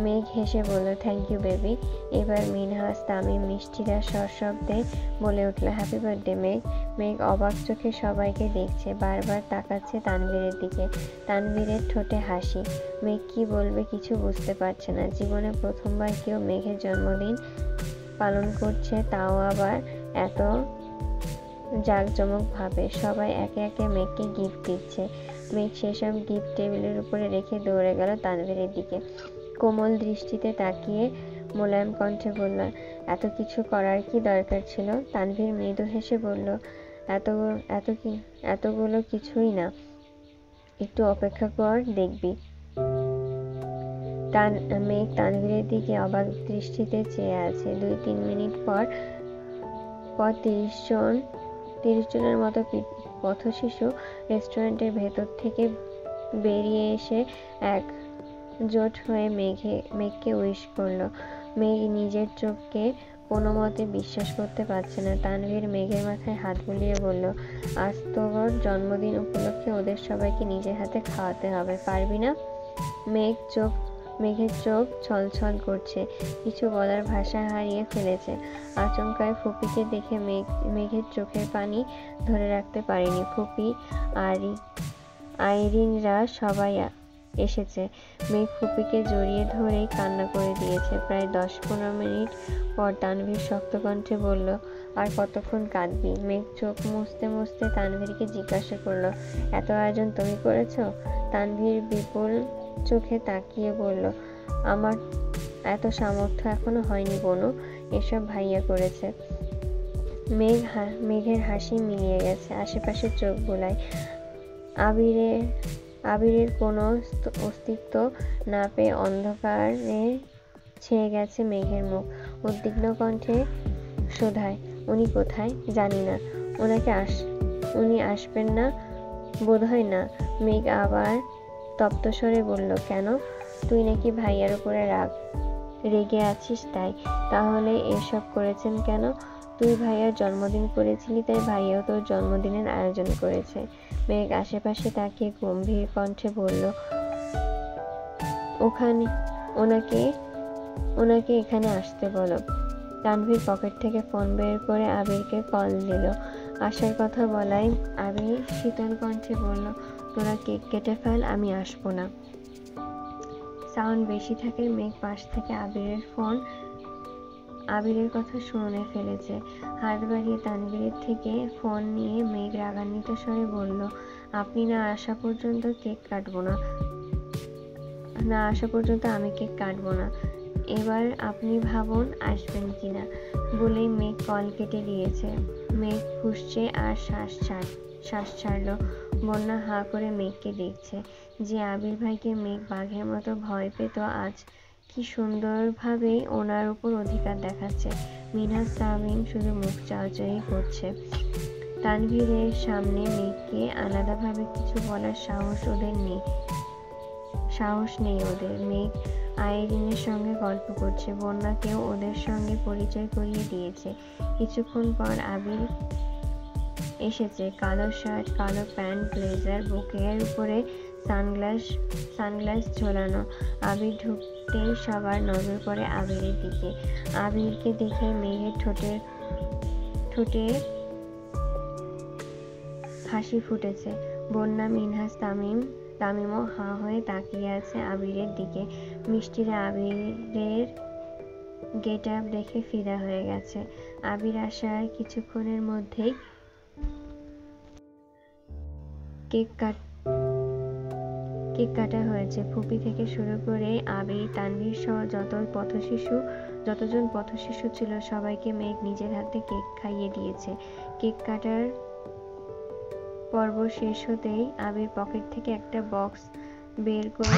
মেঘ হেসে বলল, থ্যাংক ইউ বেবি। এবার মিনহাজ, তামিম, মিষ্টিরা সশব্দে বলে উঠল, হ্যাপি বার্থডে মেঘ। মেঘ অবাক চোখে সবাইকে দেখছে, বারবার তাকাচ্ছে তানভীরের দিকে। তানভীরের ঠোঁটে হাসি। মেঘ কি বলবে কিছু বুঝতে পারছে না। জীবনে প্রথমবার কেউ মেঘের জন্মদিন পালন করছে, তাও আবার এত জাঁকজমক ভাবে। সবাই একে একে মেঘকে গিফট দিচ্ছে। মেঘ সেসব গিফট টেবিলের উপরে রেখে দৌড়ে গেল তানভীরের দিকে। কোমল দৃষ্টিতে তাকিয়ে মোলায়েম কণ্ঠে বলল, এত কিছু করার কি দরকার ছিল? তানভীর মৃদু হেসে বলল, এতগুলো কিছুই না, একটু অপেক্ষা কর, দেখবি। মেঘ তানভীরের দিকে অবাক দৃষ্টিতে চেয়ে আছে। 2-3 মিনিট পর 30 জনের মতো পথশিশু রেস্টুরেন্টের ভেতর থেকে বেরিয়ে এসে একজোট হয়ে মেঘকে উইশ করলো। মেঘ নিজের চোখকে কোনো মতে বিশ্বাস করতে পারছে না। তানভীর মেঘের মাথায় হাত বুলিয়ে বলল, আজ তোর জন্মদিন উপলক্ষে ওদের সবাইকে নিজের হাতে খাওয়াতে হবে, পারবি না? মেঘের চোখ ছলছল করছে, কিছু বলার ভাষা হারিয়ে ফেলেছে। আচমকায় ফুপিকে দেখে মেঘের চোখের পানি ধরে রাখতে পারেনি। ফুপি, আইরিনরা সবাই এসেছে। মেঘ ফুপিকে জড়িয়ে ধরেই কান্না করে দিয়েছে। প্রায় 10-15 মিনিট পর তানভীর শক্ত কণ্ঠে বলল, আর কতক্ষণ কাঁদবি? মেঘ চোখ মুছতে মুছতে তানভীরকে জিজ্ঞাসা করলো, এত আয়োজন তুমি করেছো? তানভীর বিপুল চোখে তাকিয়ে বলল, আমার এত সামর্থ্য এখনো হয়নি বনু, এসব ভাইয়া করেছে। মেঘের হাসি মিলিয়ে গেছে, আশেপাশে চোখ বোলায়। আবিরের কোনো অস্তিত্ব না পেয়ে অন্ধকারে ছেয়ে গেছে মেঘের মুখ। উদ্বিগ্ন কণ্ঠে শোধায়, উনি কোথায়? জানি না। উনি আসবেন না? বোধহয় না। মেঘ আবার তপ্তস্বরে বলল, কেন? তুই নাকি ভাইয়ার উপরে রেগে আছিস তাই? তাহলে এসব করেছেন কেন? তুই ভাইয়ার জন্মদিন করেছিলি, তাই ভাইয়াও তোর জন্মদিনের আয়োজন করেছে। মেঘ আশেপাশে তাকিয়ে গম্ভীর কণ্ঠে বলল, ওনাকে এখানে আসতে বলো। তানভীর পকেট থেকে ফোন বের করে আবিরকে কল দিল। আসার কথা বলায় আবির শীতল কণ্ঠে বলল, তোরা কেক কেটে ফেল, আমি আসবো না। সাউন্ড বেশি থাকে। মেঘ পাশ থেকে আবিরের কথা শুনে ফেলেছে। হাত বাড়িয়ে তানভীরের থেকে ফোন নিয়ে মেঘ রাগান্বিত স্বরে বলল, আপনি না আসা পর্যন্ত আমি কেক কাটবো না। এবার আপনি ভাবুন আসবেন কিনা। বলেই মেঘ কল কেটে দিয়েছে। মেঘ ফুঁসছে আর শ্বাস ছাড়ল। বন্যা হাঁ করে মেঘকে দেখছে। যে আবির ভাইকে মেঘ বাঘের মতো ভয় পেত, আজ কি সুন্দরভাবে ওনার উপর অধিকার দেখাচ্ছে। মিনহাজ তামিম শুধু মুখ চাওয়াচাওয়ি করছে। তানভীরের সামনে মেঘকে আলাদাভাবে কিছু বলার সাহস নেই ওদের। মেঘ আইরিনের সঙ্গে গল্প করছে। বন্যাকেও ওদের সঙ্গে পরিচয় করিয়ে দিয়েছে। কিছুক্ষণ পর আবির এসেছে। কালো শার্ট, কালো প্যান্ট, ব্লেজার, বুকের উপরে সানগ্লাস ঝোলানো। আবির ঢুকতেই সবার নজর পড়ে আবিরের দিকে। আবিরকে দেখে মেঘের ঠোঁটে হাসি ফুটেছে। বন্যা, মিনহাজ, তামিমও হাঁ হয়ে তাকিয়ে আছে আবিরের দিকে। মিষ্টিরা আবিরের গেট আপ দেখে ফিদা হয়ে গেছে। আবির আসার কিছুক্ষণের মধ্যেই কেক কাটা হয়েছে। ফুপি থেকে শুরু করে আবির, তানভীর সহ যতজন পথশিশু ছিল সবাইকে মেঘ নিজের হাতে কেক খাইয়ে দিয়েছে। কেক কাটার পর্ব শেষ হতেই আবির পকেট থেকে একটা বক্স বের করে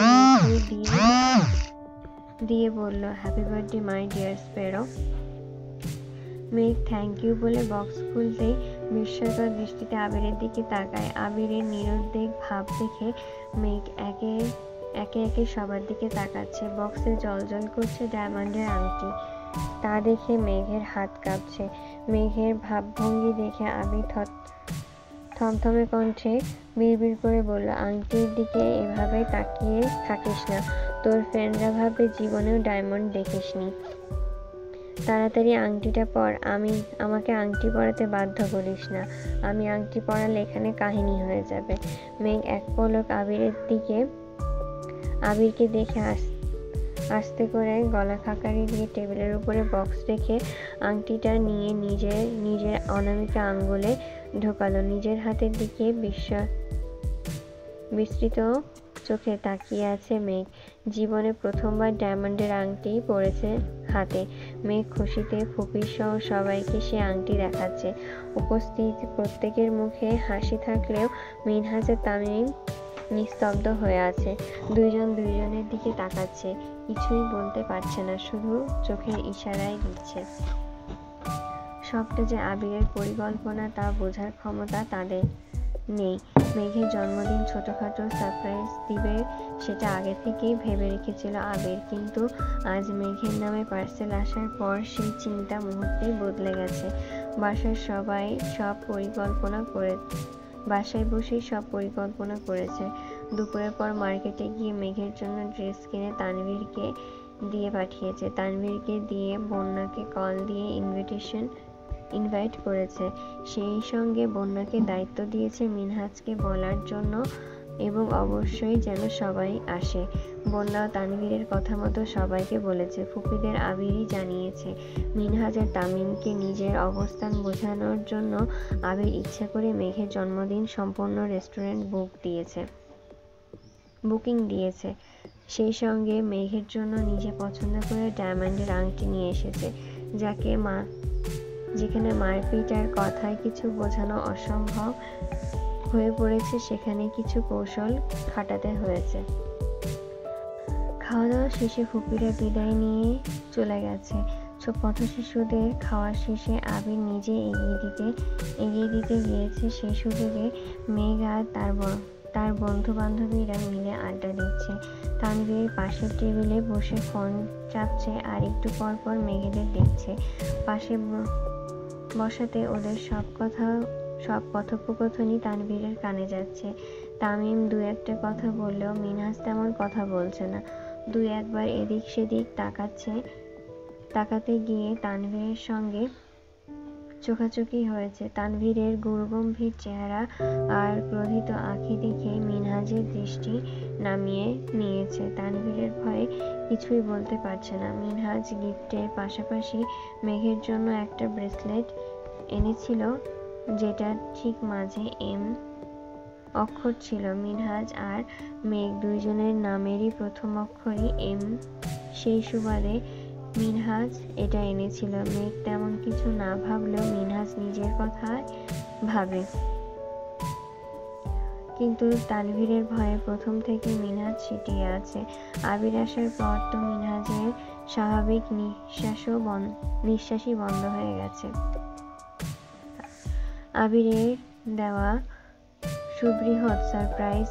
দিয়ে বলল, happy birthday my dear Sparrow. মেঘ থ্যাংক ইউ বলে বক্স খুলতেই বিস্ময়কর দৃষ্টিতে আবিরের দিকে তাকায়। আবিরের নিরুদ্বেগ ভাব দেখে মেঘ একে একে সবার দিকে তাকাচ্ছে। বক্সে জ্বলজ্বল করছে ডায়মন্ডের আংটি। তা দেখে মেঘের হাত কাঁপছে। মেঘের ভাবভঙ্গি দেখে আবির থমথমে কণ্ঠে বিড়বিড় করে বলল, আংটির দিকে এভাবে তাকিয়ে থাকিস না। তোর ফ্রেন্ডরা ভাববে জীবনেও ডায়মন্ড দেখিসনি। তাড়াতাড়ি আংটিটা পর। আমাকে আংটি পরাতে বাধ্য করিস না। আমি আংটি পরালে এখানে কাহিনী হয়ে যাবে। মেঘ এক পলক আবিরকে দেখে আস্তে করে গলা খাকারি দিয়ে টেবিলের উপরে বক্স রেখে আংটিটা নিয়ে নিজের অনামিকা আঙ্গুলে ঢোকালো। নিজের হাতের দিকে বিস্মিত চোখে তাকিয়ে আছে মেঘ। জীবনে প্রথমবার ডায়মন্ডের আংটি পরেছে হাতে। মেঘ খুশিতে ফুপির সহ সবাইকে সে আংটি দেখাচ্ছে। উপস্থিত প্রত্যেকের মুখে হাসি থাকলেও মিনহাজ ও তামিম নিস্তব্ধ হয়ে আছে। দুইজন দুইজনের দিকে তাকাচ্ছে। কিছুই বলতে পারছে না, শুধু চোখের ইশারায় দিচ্ছে। সবটা যে আবিরের পরিকল্পনা তা বোঝার ক্ষমতা তাদের নেই। মেঘের জন্মদিন ছোটখাটো সারপ্রাইজ দিবে সেটা আগে থেকেই ভেবে রেখেছিল আবির। কিন্তু আজ মেঘের নামে পার্সেল আসার পর সেই চিন্তা মুহূর্তেই বদলে গেছে। বাসায় বসেই সব পরিকল্পনা করেছে। দুপুরের পর মার্কেটে গিয়ে মেঘের জন্য ড্রেস কিনে তানভীরকে দিয়ে পাঠিয়েছে। তানভীরকে দিয়ে বন্যাকে কল দিয়ে ইনভাইট করেছে। সেই সঙ্গে বন্যাকে দায়িত্ব দিয়েছে মিনহাজকে বলার জন্য এবং অবশ্যই যেন সবাই আসে। বন্যা তানভীরের কথা মতো সবাইকে বলেছে। ফুপিদের আবিরই জানিয়েছে। মিনহাজ আর তামিমকে নিজের অবস্থান বোঝানোর জন্য আবির ইচ্ছে করে মেঘের জন্মদিন সম্পন্ন রেস্টুরেন্ট বুকিং দিয়েছে। সেই সঙ্গে মেঘের জন্য নিজে পছন্দ করে ডায়মন্ডের আংটি নিয়ে এসেছে। যেখানে মারপিট আর কথায় কিছু বোঝানো অসম্ভব হয়ে পড়েছে, সেখানে কিছু কৌশল খাটাতে হয়েছে। খাওয়া দাওয়া শেষে ফুপিরা বিদায় নিয়ে চলে গেছে। পথশিশুদের খাওয়া শেষে আবির নিজে এগিয়ে দিতে গিয়েছে। সেই সুযোগে মেঘ আর তার বন্ধু বান্ধবীরা মিলে আড্ডা দিচ্ছে। তানভীর পাশের টেবিলে বসে ফোন চাপছে আর একটু পর পর মেঘেদের দেখছে। পাশে বসাতে ওদের সব কথোপকথনই তানভীরের কানে যাচ্ছে। তামিম দু একটা কথা বললেও মিনহাজ তেমন কথা বলছে না। দুই একবার এদিক সেদিক তাকাতে গিয়ে তানভীরের সঙ্গে চোখাচোখি হয়েছে। তানভীরের গুরুগম্ভীর চেহারা আর ক্রোধিত আঁখি দেখে মিনহাজের দৃষ্টি নামিয়ে নিয়েছে। তানভীরের ভয়ে কিছুই বলতে পারছে না। মিনহাজ গিফটের পাশাপাশি মেঘের জন্য একটা ব্রেসলেট এনেছিল, যেটা ঠিক মাঝে এম অক্ষর ছিল। মিনহাজ আর মেঘ দুইজনের নামেরই প্রথম অক্ষরই এম। সেই সুবাদে মিনহাজ এটা এনেছিল। মেঘ তেমন কিছু না ভাবলেও মিনহাজ নিজের কথায় ভাবে। কিন্তু তানভীরের ভয়ে প্রথম থেকে মিনহাজ সিটিয়ে আছে। আবির আসার পর তো মিনহাজের স্বাভাবিক নিঃশ্বাসই বন্ধ হয়ে গেছে। আবিরের দেওয়া সুবৃহৎ সারপ্রাইজ,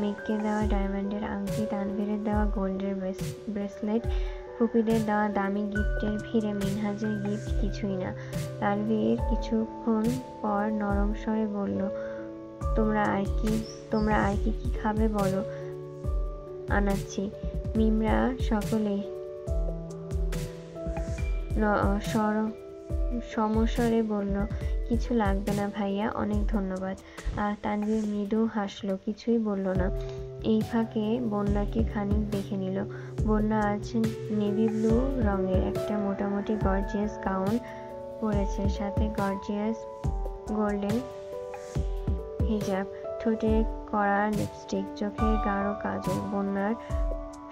মেঘকে দেওয়া ডায়মন্ডের আংটি, তানভীরের দেওয়া গোল্ডের ব্রেসলেট, ফুপিদের দেওয়া দামি গিফটের ভিড়ে মিনহাজের গিফট কিছুই না। তানভীর কিছুক্ষণ পর নরম স্বরে বলল, তোমরা আর কি খাবে বলো, আনাচ্ছি। মিমরা সকলেই সমস্বরে বলল, কিছু লাগবে না ভাইয়া, অনেক ধন্যবাদ। আর তানভীর মৃদু হাসলো, কিছুই বলল না। এই ফাঁকে বন্যাকে খানিক দেখে নিল। বন্যা আজ নেভি ব্লু রঙের একটা মোটামুটি গর্জিয়াস গাউন পরেছে, সাথে গর্জিয়াস গোল্ডেন হিজাব, ঠোঁটে কড়া লিপস্টিক, চোখে গাঢ় কাজল। বন্যার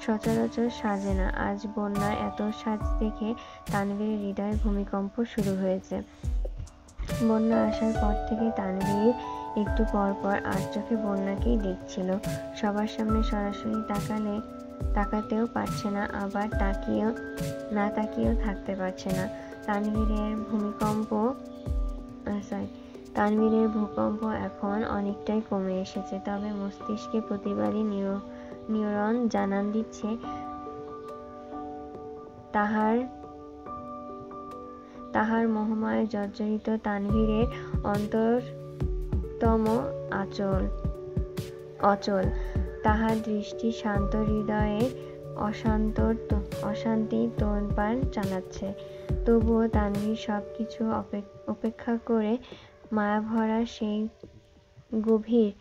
সচরাচর সাজে না। আজ বন্যার এত সাজ দেখে তানভীরের হৃদয়ে ভূমিকম্প শুরু হয়েছে। বন্যা আসার পর থেকে তানভীর একটু পর পর আর চোখে বন্যাকেই দেখছিল। সবার সামনে সরাসরি তাকাতেও পারছে না, আবার তাকিয়েও থাকতে পারছে না। তানভীরের ভূকম্প এখন অনেকটাই কমে এসেছে, তবে মস্তিষ্কে প্রতিবারই নিউরন জানান দিচ্ছে তাহার মোহময় জর্জরিত। তানভীরের অন্তরতম অচল, তাহার দৃষ্টি শান্ত হৃদয়ের অশান্তি তোলপাড় চালাচ্ছে। তবুও তানভীর সবকিছু উপেক্ষা করে মায়াভরা সেই গভীর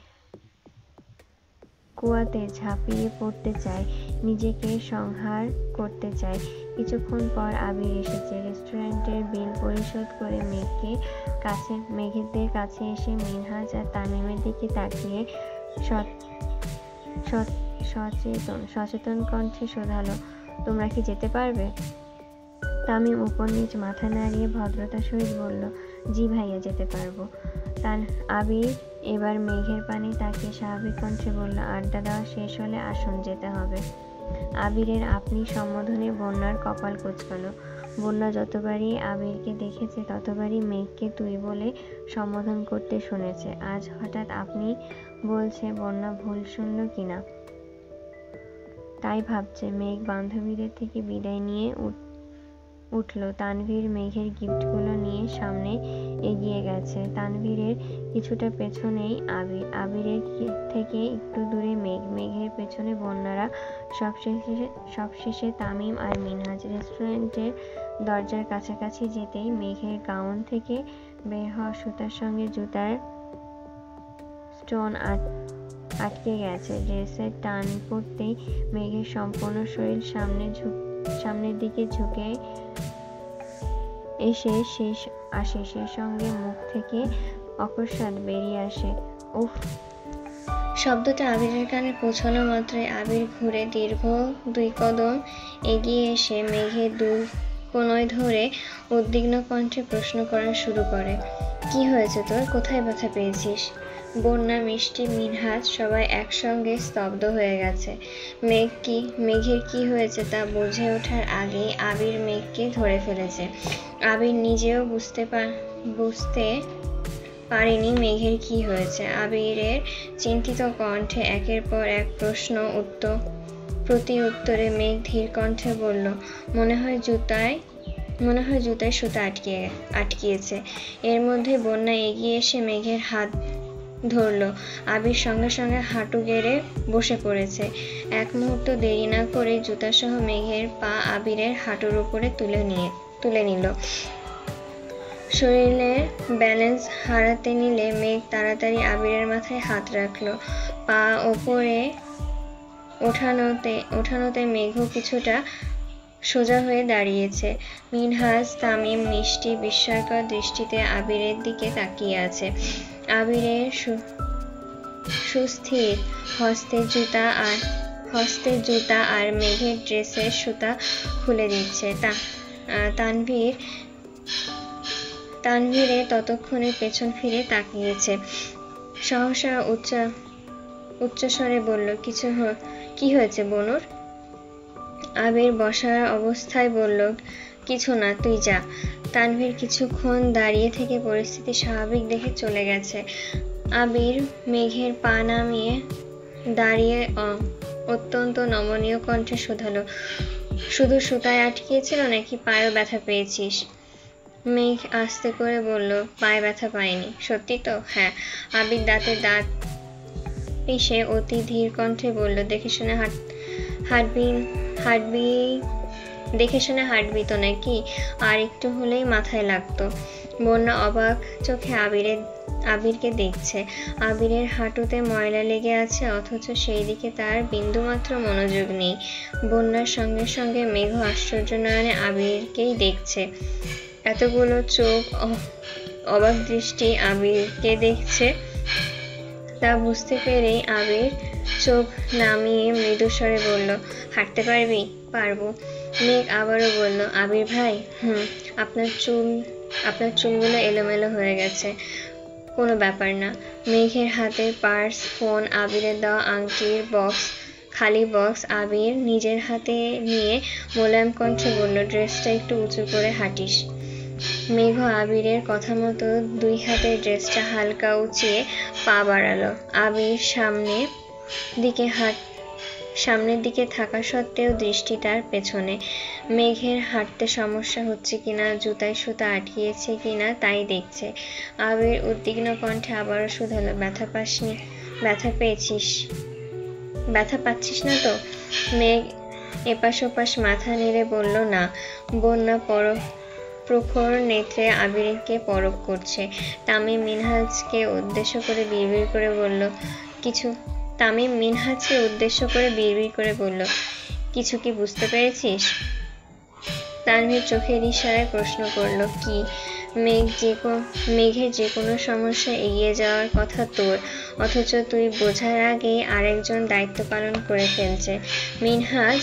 কুয়াতে ঝাঁপিয়ে পড়তে চায়, নিজেকে সংহার করতে চায়। কিছুক্ষণ পর আবির এসেছে। রেস্টুরেন্টের বিল পরিশোধ করে মেঘেদের কাছে এসে মিনহাজ আর তামিমের দিকে তাকিয়ে সচেতন কণ্ঠে শোধালো, তোমরা কি যেতে পারবে? তামিম উপর নিচ মাথা নাড়িয়ে ভদ্রতার সহিত বলল, জি ভাইয়া, যেতে পারবো। আবির এবার মেঘের পানে তাকিয়ে স্বাভাবিক কণ্ঠে বলল, আড্ডা দেওয়া শেষ হলে আসুন, যেতে হবে। আবিরের আপনি সম্বোধনে বন্যার কপাল কুঁচকালো। বন্যা যতবারই আবিরকে দেখেছে ততবারই মেঘকে তুই বলে সম্বোধন করতে শুনেছে। আজ হঠাৎ আপনি বলছে বন্যা ভুল শুনল কিনা তাই ভাবছে। মেঘ বান্ধবীদের থেকে বিদায় নিয়ে উঠল। তানভীর মেঘের গিফটগুলো নিয়ে সামনে এগিয়ে গেছে। তানভীরের কিছুটা পেছনেই আবিরের থেকে একটু দূরে মেঘের পেছনে বন্যারা, সবশেষে তামিম আর মিনহাজ। রেস্টুরেন্টের দরজার কাছাকাছি যেতেই মেঘের গাউন থেকে বের হওয়া সুতার সঙ্গে জুতার স্টোন আটকে গেছে। ড্রেসের টান পড়তেই মেঘের সম্পূর্ণ শরীর সামনের দিকে ঝুঁকে আসে, সেই সঙ্গে মুখ থেকে অকস্মাৎ বেরিয়ে আসে, উফ। শব্দটা আবিরের কানে পৌঁছানো মাত্রই আবির ঘুরে দীর্ঘ 2 কদম এগিয়ে এসে মেঘের 2 কোণয় ধরে উদ্বিগ্ন কণ্ঠে প্রশ্ন করা শুরু করে, কি হয়েছে তোর? কোথায় ব্যথা পেয়েছিস? বন্যা, মিষ্টি, মিনহাজ সবাই একসঙ্গে স্তব্ধ হয়ে গেছে। মেঘের কি হয়েছে তা বুঝে ওঠার আগেই আবির মেঘকে ধরে ফেলেছে। আবির নিজেও বুঝতে পারেনি মেঘের কি হয়েছে। আবিরের চিন্তিত কণ্ঠে একের পর এক প্রশ্ন প্রতি উত্তরে মেঘ ধীর কণ্ঠে বলল, মনে হয় জুতায় সুতা আটকিয়েছে। এর মধ্যে বন্যা এগিয়ে এসে মেঘের হাত ধরল। আবির সঙ্গে সঙ্গে হাঁটু গেড়ে বসে পড়েছে। এক মুহূর্ত দেরি না করে জুতাসহ মেঘের পা আবিরের হাঁটুর উপরে তুলে নিল। শরীরের ব্যালেন্স হারাতে নিলে মেঘ তাড়াতাড়ি আবিরের মাথায় হাত রাখলো। পা ওপরে ওঠানোতে মেঘও কিছুটা সোজা হয়ে দাঁড়িয়েছে। মিনহাজ, তামিম, মিষ্টি বিস্ময়কর দৃষ্টিতে আবিরের দিকে তাকিয়ে আছে। আবিরের সুস্থির হস্তের জুতা আর মেঘের ড্রেসের সুতা খুলে দিচ্ছে। তানভীরে ততক্ষণে পেছন ফিরে তাকিয়েছে। সহসা উচ্চস্বরে বলল, কি হয়েছে বনুর? আবির বসার অবস্থায় বলল, কিছু না, তুই যা। তানভীর কিছুক্ষণ দাঁড়িয়ে থেকে পরিস্থিতি স্বাভাবিক দেখে চলে গেছে। আবির মেঘের পা নামিয়ে দাঁড়িয়ে অত্যন্ত নমনীয় কণ্ঠে শোধালো, শুধু সুতায় আটকিয়েছিল নাকি পায়েও ব্যথা পেয়েছিস? মেঘ আস্তে করে বলল, পায়ে ব্যথা পাইনি। সত্যি তো? হ্যাঁ। আবির দাঁতে দাঁত পিষে অতি ধীর কণ্ঠে বলল, দেখে শুনে হাঁটবি তো নাকি? আর একটু হলেই মাথায় লাগতো। বন্যা অবাক চোখে আবিরকে দেখছে। আবিরের হাঁটুতে ময়লা লেগে আছে, অথচ সেই দিকে তার বিন্দুমাত্র মনোযোগ নেই। বন্যার সঙ্গে সঙ্গে মেঘ আশ্চর্য নয়নে আবিরকেই দেখছে। এতগুলো চোখ অবাক দৃষ্টি আবিরকে দেখছে তা বুঝতে পেরেই আবির চোখ নামিয়ে মৃদুস্বরে বলল, হাঁটতে পারবি? পারবো। মেঘ আবারও বলল, আবির ভাই, আপনার চুলগুলো এলোমেলো হয়ে গেছে। কোনো ব্যাপার না। মেঘের হাতের পার্স, ফোন, আবিরের দেওয়া আংটির খালি বক্স আবির নিজের হাতে নিয়ে মোলায়েম কণ্ঠে বলল, ড্রেসটা একটু উঁচু করে হাঁটিস। মেঘ আবিরের কথা মতো 2 হাতে ড্রেসটা হালকা উঁচিয়ে পা বাড়ালো। আবির সামনের দিকে থাকা সত্ত্বেও দৃষ্টি তার পেছনে। মেঘের হাঁটতে সমস্যা হচ্ছে কিনা, জুতায় সুতা আটকিয়েছে কিনা তাই দেখছে। আবির উদ্বিগ্ন কণ্ঠে আবারও শুধালো, ব্যথা পাচ্ছিস না তো? মেঘ এপাশ ওপাশ মাথা নেড়ে বলল, না। বন্যা প্রখর নেত্রে আবিরকে পরখ করছে। তামিম মিনহাজকে উদ্দেশ্য করে বিড়বিড় করে বলল, কিছু কি বুঝতে পেরেছিস? তানভীর চোখের ইশারায় প্রশ্ন করল, কি? মেঘের যে কোনো সমস্যা এগিয়ে যাওয়ার কথা তোর, অথচ তুই বোঝার আগেই আরেকজন দায়িত্ব পালন করে ফেলছে। মিনহাজ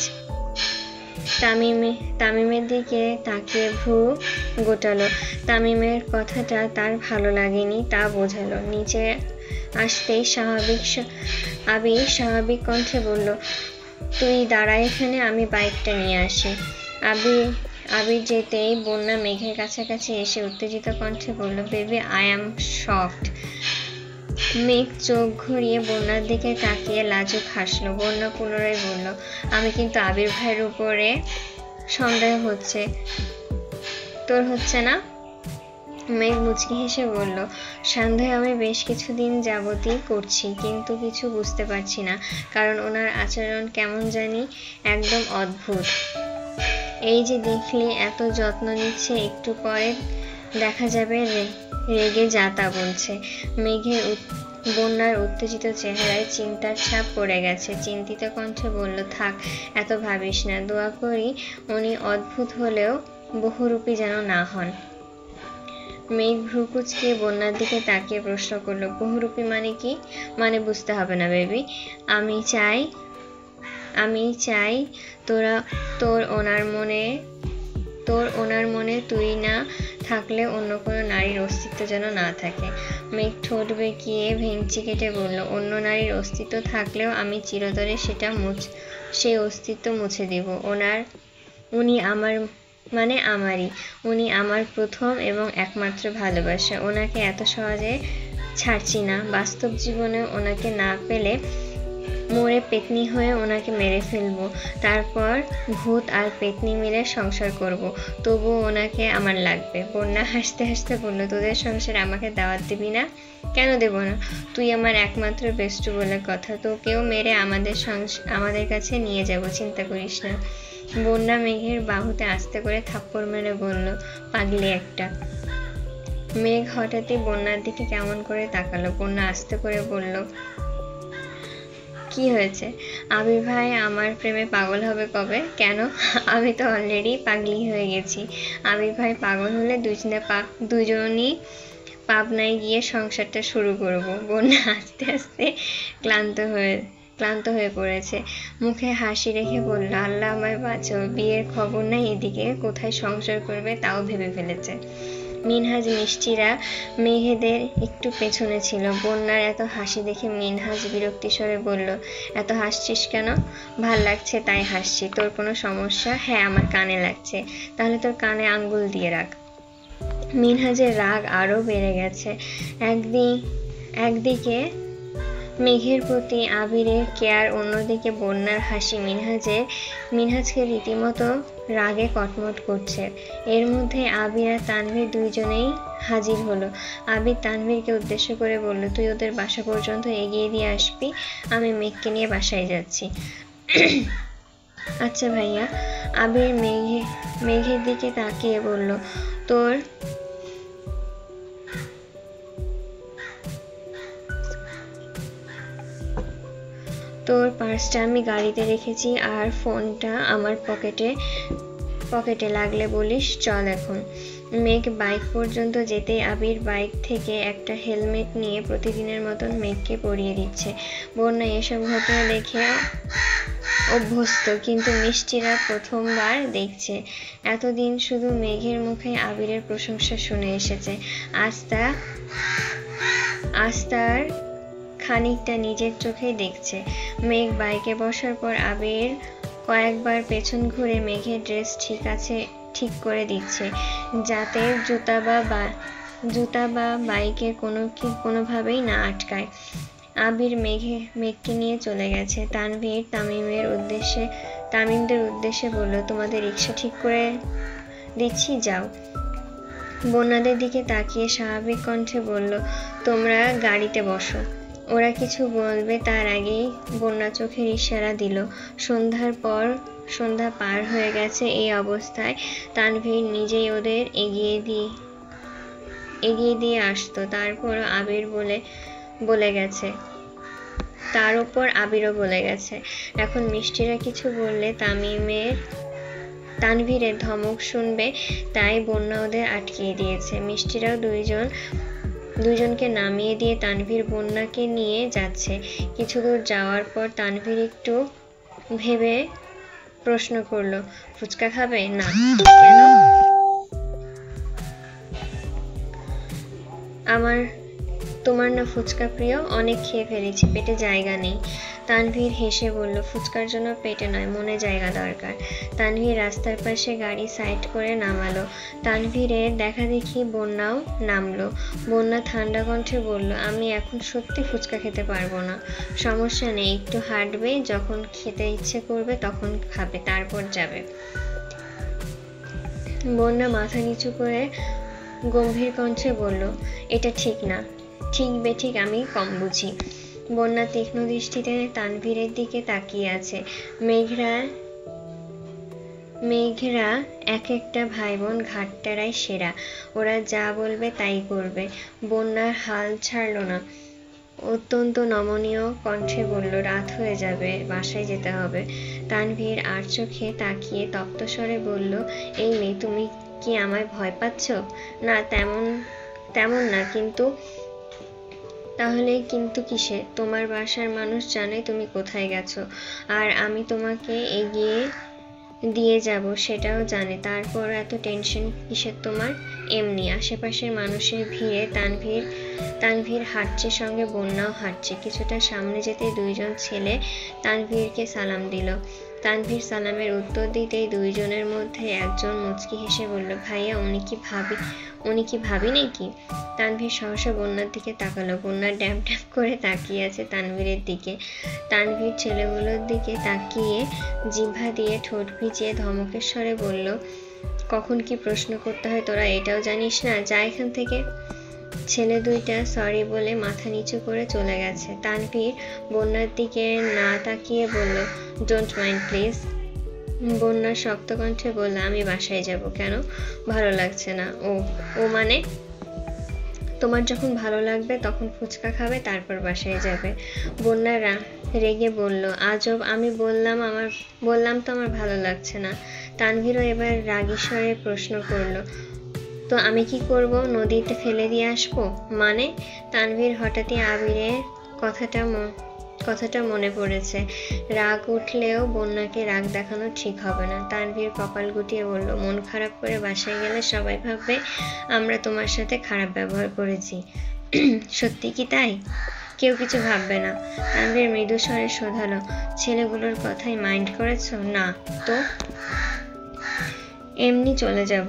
তামিমের দিকে তাকিয়ে ভ্রু গোটালো। তামিমের কথাটা তার ভালো লাগেনি তা বোঝালো। নিচে আসতেই আবির স্বাভাবিক কণ্ঠে বলল, তুই দাঁড়া এখানে, আমি বাইকটা নিয়ে আসি। আবির যেতেই বন্যা মেঘের কাছাকাছি এসে উত্তেজিত কণ্ঠে বলল, বেবি, আই অ্যাম শকড। মেঘ চোখ ঘুরিয়ে বন্যার দিকে তাকিয়ে লাজুক হাসলো। বন্যা পুনরায় বলল, আমি কিন্তু আবির ভাইয়ের উপরে সন্দেহ হচ্ছে। তোর হচ্ছে না? মেঘ মুচকি হেসে বলল, সন্দেহ আমি বেশ কিছুদিন যাবতই করছি, কিন্তু কিছু বুঝতে পারছি না, কারণ ওনার আচরণ কেমন জানি একদম অদ্ভুত। এই যে দেখলি এত যত্ন নিচ্ছে, একটু পরে দেখা যাবে রেগে যাতা বলছে। বন্যার উত্তেজিত চেহারায় চিন্তার ছাপ পড়ে গেছে। চিন্তিত কণ্ঠে বলল, থাক, এত ভাবিস না। দোয়া করি উনি অদ্ভুত হলেও বহুরূপী যেন না হন। মেঘ ভ্রু কুঁচকিয়ে বন্যার দিকে তাকিয়ে প্রশ্ন করলো, বহুরূপী মানে কি? মানে বুঝতে হবে না বেবি। আমি চাই তোর ওনার মনে তুই না থাকলে অন্য কোনো নারীর অস্তিত্ব যেন না থাকে। মেঘ ঠোঁট বেঁকিয়ে ভেঙচি কেটে বলল, অন্য নারীর অস্তিত্ব থাকলেও আমি চিরতরে সেই অস্তিত্ব মুছে দিব। উনি আমারই। উনি আমার প্রথম এবং একমাত্র ভালোবাসা। ওনাকে এত সহজে ছাড়ছি না। বাস্তব জীবনে ওনাকে না পেলে মরে পেতনি হয়ে ওনাকে মেরে ফেলবো, তারপর ভূত আর পেতনি মিলে সংসার করব, তবুও ওনাকে আমার লাগবে। বন্যা হাসতে হাসতে বলল, তোদের সংসারে আমাকে দাওয়াত দিবি না? কেন দেব না? তুই আমার একমাত্র বেস্টু বলে কথা। তোকেও মেরে আমাদের কাছে নিয়ে যাব, চিন্তা করিস না। বন্যা মেঘের বাহুতে আস্তে করে থাপ্পড় মেরে বলল, পাগলি একটা। মেঘ হঠাৎই বন্যার দিকে কেমন করে তাকালো। বন্যা আস্তে করে বলল, কি হয়েছে? আবির ভাই আমার প্রেমে পাগল হবে কবে? কেন? আমি তো অলরেডি পাগলি হয়ে গেছি। আবির ভাই পাগল হলে দুজনই পাবনায় গিয়ে সংসারটা শুরু করব। বন্যা আস্তে আস্তে ক্লান্ত হয়ে পড়েছে। মুখে হাসি রেখে বলল, আল্লাহ আমায় বাঁচাও, বিয়ের খবর নাই এদিকে, কোথায় সংসার করবে তাও ভেবে ফেলেছে। মিনহাজ মিষ্টিরা মেঘেদের একটু পেছনে ছিল। বন্যার এত হাসি দেখে মিনহাজ বিরক্তি স্বরে বলল, এত হাসছিস কেন? ভাল লাগছে তাই হাসছি। তোর কোনো সমস্যা? হ্যাঁ, আমার কানে লাগছে। তাহলে তোর কানে আঙ্গুল দিয়ে রাখ। মিনহাজের রাগ আরো বেড়ে গেছে। একদিকে মেঘের প্রতি আবিরের কেয়ার, অন্যদিকে বন্যার হাসি মিনহাজকে রীতিমতো রাগে কটমট করছে। এর মধ্যে আবির আর তানভীর দুইজনেই হাজির হলো। আবির তানভীরকে উদ্দেশ্য করে বলল, তুই ওদের বাসা পর্যন্ত এগিয়ে দিয়ে আসবি, আমি মেঘকে নিয়ে বাসায় যাচ্ছি। আচ্ছা ভাইয়া। আবির মেঘের দিকে তাকিয়ে বলল, তোর পার্সটা আমি গাড়িতে রেখেছি আর ফোনটা আমার পকেটে, লাগলে বলিস। চল এখন। মেঘ বাইক পর্যন্ত যেতেই আবির বাইক থেকে একটা হেলমেট নিয়ে প্রতিদিনের মতন মেঘকে পরিয়ে দিচ্ছে। বন্যা এসব ঘটনা দেখে অভ্যস্ত, কিন্তু মিষ্টিরা প্রথমবার দেখছে। এতদিন শুধু মেঘের মুখে আবিরের প্রশংসা শুনে এসেছে, আজ তার খানিকটা নিজের চোখেই দেখছে। মেঘ বাইকে বসার পর আবির কয়েকবার পেছন ঘুরে মেঘের ড্রেস ঠিক করে দিচ্ছে, যাতে জুতা বা বাইকে কোনোভাবেই না আটকায়। আবির মেঘকে নিয়ে চলে গেছে। তানভীর তামিমদের উদ্দেশ্যে বলল, তোমাদের রিক্সা ঠিক করে দিচ্ছি, যাও। বন্যাদের দিকে তাকিয়ে স্বাভাবিক কণ্ঠে বলল, তোমরা গাড়িতে বসো। ওরা কিছু বলবে তার আগেই বন্যা চোখের ইশারা দিল। সন্ধ্যা পার হয়ে গেছে। এই অবস্থায় তানভীর নিজেই ওদের এগিয়ে দিয়ে আসতো। তারপর আবিরও বলে গেছে। এখন মিষ্টিরা কিছু বললে তানভীরের ধমক শুনবে, তাই বন্যা ওদের আটকিয়ে দিয়েছে। মিষ্টিরাও দুইজনকে নামিয়ে দিয়ে তানভীর বন্যাকে নিয়ে যাচ্ছে। কিছু দূর যাওয়ার পর তানভীর একটু ভেবে প্রশ্ন করলো, ফুচকা খাবে? না। কেন? তোমার না ফুচকা প্রিয়? অনেক খেয়ে ফেলেছি, পেটে জায়গা নেই। তানভীর হেসে বলল, ফুচকার জন্য পেটে নয়, মনে জায়গা দরকার। তানভীর রাস্তার পাশে গাড়ি সাইড করে নামালো। তানভীরের দেখা দেখি বন্যাও নামলো। বন্যা ঠান্ডা কণ্ঠে বলল, আমি এখন সত্যি ফুচকা খেতে পারবো না। সমস্যা নেই, একটু হাঁটবে, যখন খেতে ইচ্ছে করবে তখন খাবে, তারপর যাবে। বন্যা মাথা নিচু করে গম্ভীর কণ্ঠে বলল, এটা ঠিক না। ঠিক বেঠিক আমি কম বুঝি। বন্যা তীক্ষ্ণ দৃষ্টিতে তানভীরের দিকে তাকিয়ে আছে। মেঘরা এক একটা ভাই বোন ঘাটতেরাই সেরা, ওরা যা বলবে তাই করবে। বন্যার হাল ছাড়ল না। অত্যন্ত নমনীয় কণ্ঠে বলল, রাত হয়ে যাবে, বাসায় যেতে হবে। তানভীর আর চোখে তাকিয়ে তপ্ত স্বরে বলল, এই মেয়ে, তুমি কি আমায় ভয় পাচ্ছ? না, তেমন না, কিন্তু তাহলে কিন্তু কিসে? তোমার বাসার মানুষ জানে তুমি কোথায় গেছো, আর আমি তোমাকে এগিয়ে দিয়ে যাব সেটাও জানে। তারপর এত টেনশন কিসের তোমার? এমনি। আশেপাশের মানুষের ভিড়ে তানভীর হাঁটছে, সঙ্গে বন্যাও হাঁটছে। কিছুটা সামনে যেতে দুইজন ছেলে তানভীরকে সালাম দিল। তানভীর সালামের উত্তর দিতেই দুইজনের মধ্যে একজন মুচকি হেসে বলল, ভাইয়া, উনি কি ভাবি নাকি? তানভীর সহসা বন্যার দিকে তাকালো। বন্যা ড্যাম ড্যাম করে তাকিয়ে আছে তানভীরের দিকে। তানভীর ছেলেগুলোর দিকে তাকিয়ে জিহ্বা দিয়ে ঠোঁট ভিজিয়ে ধমকের স্বরে বলল, কখন কি প্রশ্ন করতে হয় তোরা এটাও জানিস না? যা এখান থেকে। ছেলে দুইটা সরি বলে মাথা নিচু করে চলে গেছে। তানভীর বন্যার দিকে না তাকিয়ে বলল, ডোন্ট মাইন্ড প্লিজ। বন্যা শক্ত কণ্ঠে বলল, আমি বাসায় যাব। কেন? ভালো লাগছে না। ও মানে? তোমার যখন ভালো লাগবে তখন ফুচকা খাবে, তারপর বাসায় যাবে। বন্যা রেগে বলল, আজব, আমি বললাম তো আমার ভালো লাগছে না। তানভীরও এবার রাগী স্বরে প্রশ্ন করলো, তো আমি কি করব? নদীতে ফেলে দিয়ে আসবো? মানে? তানভীর হঠাৎই আবিরের কথাটা মনে পড়েছে। রাগ উঠলেও বন্যাকে রাগ দেখানো ঠিক হবে না। তানভীর কপাল গুটিয়ে বলল, মন খারাপ করে বাসায় গেলে সবাই ভাববে আমরা তোমার সাথে খারাপ ব্যবহার করেছি। সত্যি কি তাই? কেউ কিছু ভাববে না। তানভীর মৃদু স্বরে শোধালো, ছেলেগুলোর কথাই মাইন্ড করেছো? না তো, এমনি চলে যাব।